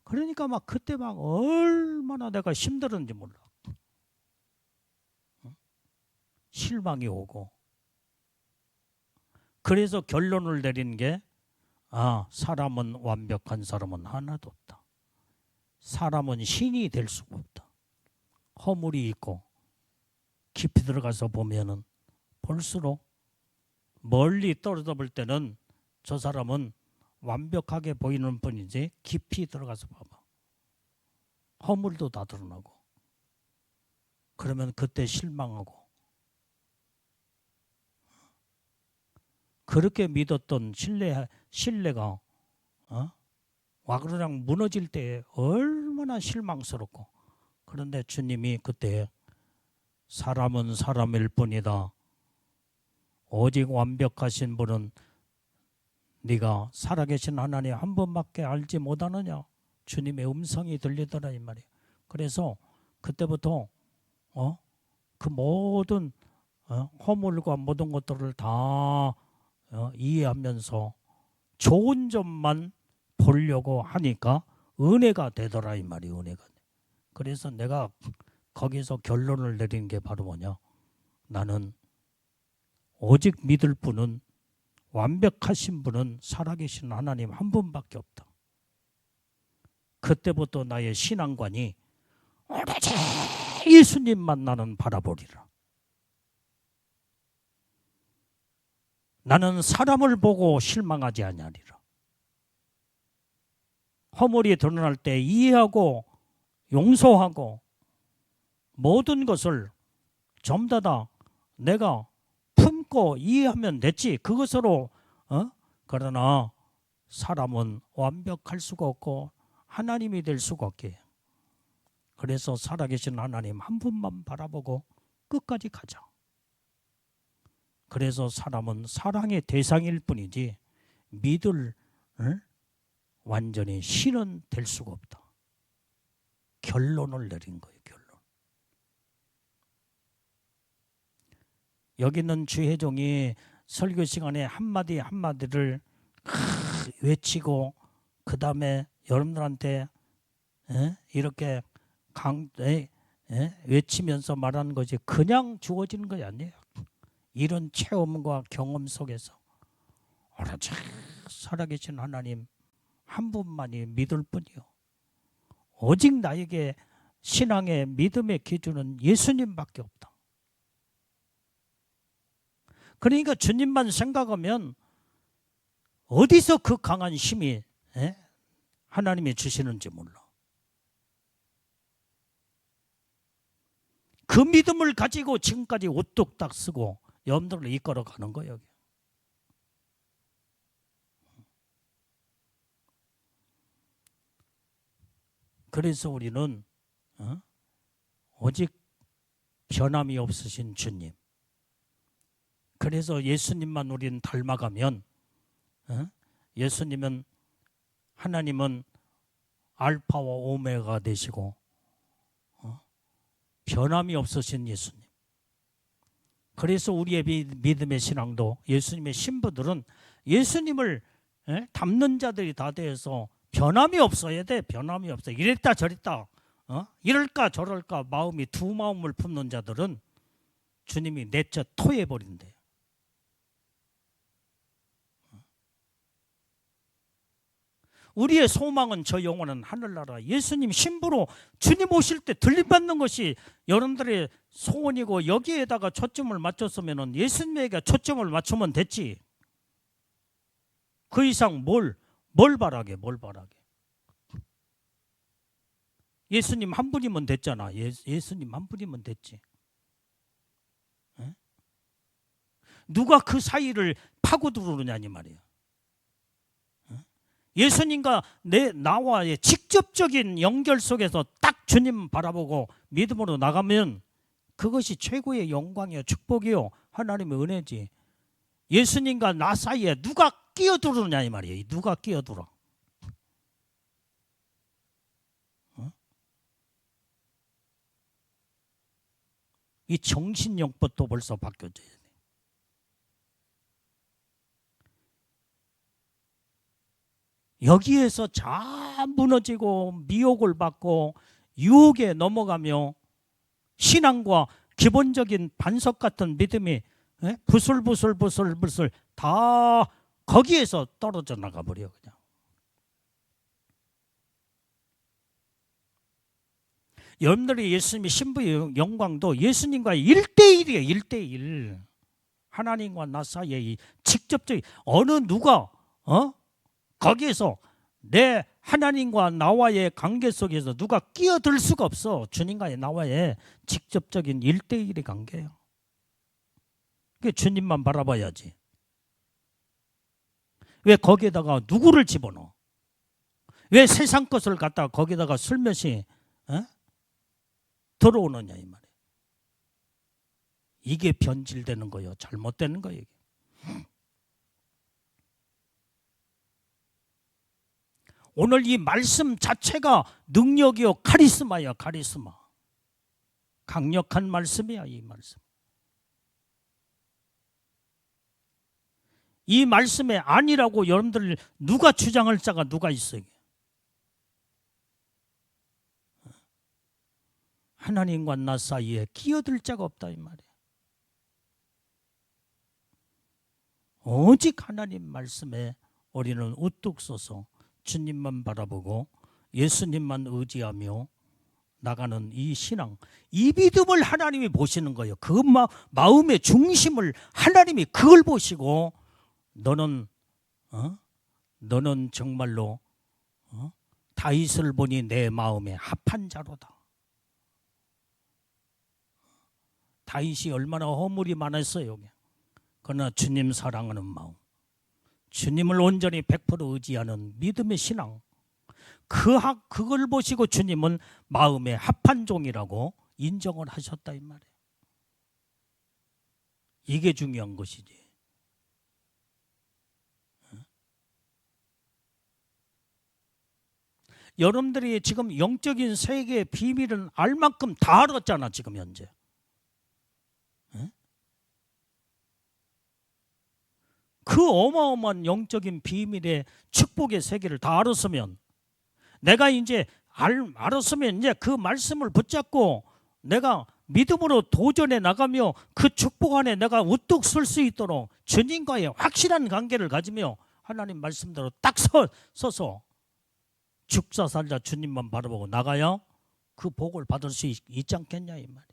그러니까 막 그때 막 얼마나 내가 힘들었는지 몰라. 실망이 오고. 그래서 결론을 내린 게 사람은 완벽한 사람은 하나도 없다. 사람은 신이 될 수가 없다. 허물이 있고 깊이 들어가서 보면은 볼수록 멀리 떨어져 볼 때는 저 사람은 완벽하게 보이는 분이지 깊이 들어가서 봐봐. 허물도 다 드러나고. 그러면 그때 실망하고. 그렇게 믿었던 신뢰가 와그러랑 무너질 때 얼마나 실망스럽고. 그런데 주님이 그때 사람은 사람일 뿐이다. 오직 완벽하신 분은 네가 살아계신 하나님 한 분밖에 알지 못하느냐. 주님의 음성이 들리더라 이 말이에요. 그래서 그때부터 그 모든 허물과 모든 것들을 다 이해하면서 좋은 점만 보려고 하니까 은혜가 되더라 이 말이 은혜가. 그래서 내가 거기서 결론을 내린 게 바로 뭐냐. 나는 오직 믿을 분은 완벽하신 분은 살아계신 하나님 한 분밖에 없다. 그때부터 나의 신앙관이 오로지 예수님만 나는 바라보리라. 나는 사람을 보고 실망하지 아니하리라. 허물이 드러날 때 이해하고 용서하고 모든 것을 전부 다 내가 품고 이해하면 됐지. 그것으로 그러나 사람은 완벽할 수가 없고 하나님이 될 수가 없게. 그래서 살아계신 하나님 한 분만 바라보고 끝까지 가자. 그래서 사람은 사랑의 대상일 뿐이지 믿을 완전히 신은 될 수가 없다. 결론을 내린 거예요. 결론. 여기 있는 주회종이 설교 시간에 한마디 한마디를 외치고 그 다음에 여러분들한테 이렇게 외치면서 말하는 것이 그냥 주어지는 것이 아니에요. 이런 체험과 경험 속에서 오로지 살아계신 하나님 한 분만이 믿을 뿐이요. 오직 나에게 신앙의 믿음의 기준은 예수님밖에 없다. 그러니까 주님만 생각하면 어디서 그 강한 힘이 하나님이 주시는지 몰라. 그 믿음을 가지고 지금까지 우뚝딱 쓰고 여러분들을 이끌어 가는 거예요. 그래서 우리는 오직 변함이 없으신 주님. 그래서 예수님만 우리는 닮아가면 예수님은 하나님은 알파와 오메가가 되시고 변함이 없으신 예수님. 그래서 우리의 믿음의 신앙도 예수님의 신부들은 예수님을 닮는 자들이 다 되어서 변함이 없어야 돼. 변함이 없어. 이랬다 저랬다 이럴까 저럴까 마음이 두 마음을 품는 자들은 주님이 내쳐 토해버린대. 우리의 소망은 저 영원한 하늘나라 예수님 신부로 주님 오실 때 들림받는 것이 여러분들의 소원이고 여기에다가 초점을 맞췄으면 예수님에게 초점을 맞추면 됐지. 그 이상 뭘 바라게. 예수님 한 분이면 됐잖아. 예수님 한 분이면 됐지. 누가 그 사이를 파고들으느냐니 말이야. 예수님과 나와의 직접적인 연결 속에서 딱 주님 바라보고 믿음으로 나가면 그것이 최고의 영광이요 축복이요 하나님의 은혜지. 예수님과 나 사이에 누가 끼어들느냐 이 말이에요. 누가 끼어들어. 이 정신력부터 벌써 바뀌어져야 돼. 여기에서 잘 무너지고 미혹을 받고 유혹에 넘어가며 신앙과 기본적인 반석 같은 믿음이 부슬부슬 다 거기에서 떨어져 나가버려 그냥. 여러분들이 예수님의 신부의 영광도 예수님과의 1대1이에요. 1대1. 하나님과 나 사이에 직접적인 어느 누가 거기에서 내 하나님과 나와의 관계 속에서 누가 끼어들 수가 없어. 주님과의 나와의 직접적인 1대1의 관계예요. 그게 주님만 바라봐야지. 왜 거기에다가 누구를 집어넣어? 왜 세상 것을 갖다가 거기다가 슬며시 들어오느냐 이 말이에요. 이게 변질되는 거예요. 잘못되는 거예요. 오늘 이 말씀 자체가 능력이요 카리스마야. 카리스마. 강력한 말씀이야. 이 말씀. 이 말씀에 아니라고 여러분들 누가 주장할 자가 누가 있어요? 하나님과 나 사이에 끼어들 자가 없다 이 말이야. 오직 하나님 말씀에 우리는 우뚝 서서 주님만 바라보고 예수님만 의지하며 나가는 이 신앙, 이 믿음을 하나님이 보시는 거예요. 그 마음의 중심을 하나님이 그걸 보시고 너는 정말로 다윗을 보니 내 마음에 합한 자로다. 다윗이 얼마나 허물이 많았어요. 그러나 주님 사랑하는 마음, 주님을 온전히 100% 의지하는 믿음의 신앙, 그걸 보시고 주님은 마음에 합한 종이라고 인정을 하셨다 이 말이에요. 이게 중요한 것이지. 여러분들이 지금 영적인 세계의 비밀은 알 만큼 다 알았잖아 지금 현재. 그 어마어마한 영적인 비밀의 축복의 세계를 다 알았으면, 내가 이제 알았으면 이제 그 말씀을 붙잡고 내가 믿음으로 도전해 나가며 그 축복 안에 내가 우뚝 설 수 있도록 주님과의 확실한 관계를 가지며 하나님 말씀대로 딱 서서 죽사 살자 주님만 바라보고 나가야 그 복을 받을 수 있지 않겠냐 이 말이에요.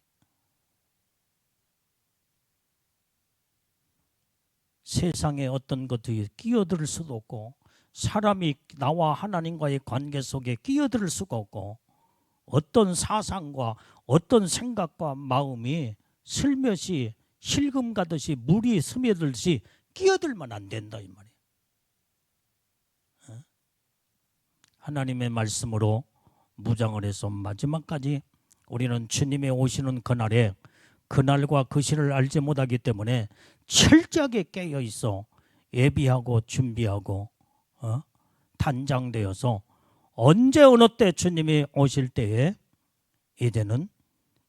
세상에 어떤 것들이 끼어들 수도 없고, 사람이 나와 하나님과의 관계 속에 끼어들 수가 없고, 어떤 사상과 어떤 생각과 마음이 슬며시 실금 가듯이 물이 스며들듯이 끼어들면 안 된다 이 말이에요. 하나님의 말씀으로 무장을 해서 마지막까지 우리는 주님의 오시는 그날에, 그날과 그 시를 알지 못하기 때문에 철저하게 깨어 있어 예비하고 준비하고 단장되어서 언제 어느 때 주님이 오실 때에 이제는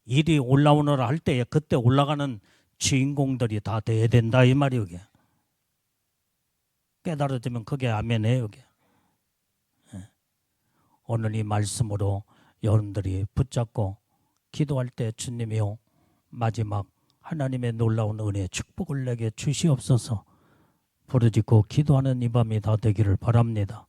일이 올라오너라 할 때에 그때 올라가는 주인공들이 다 돼야 된다 이 말이에요. 이게 깨달아지면 그게 아멘이에요. 이게 오늘 이 말씀으로 여러분들이 붙잡고 기도할 때 주님이요 마지막 하나님의 놀라운 은혜 축복을 내게 주시옵소서 부르짖고 기도하는 이 밤이 다 되기를 바랍니다.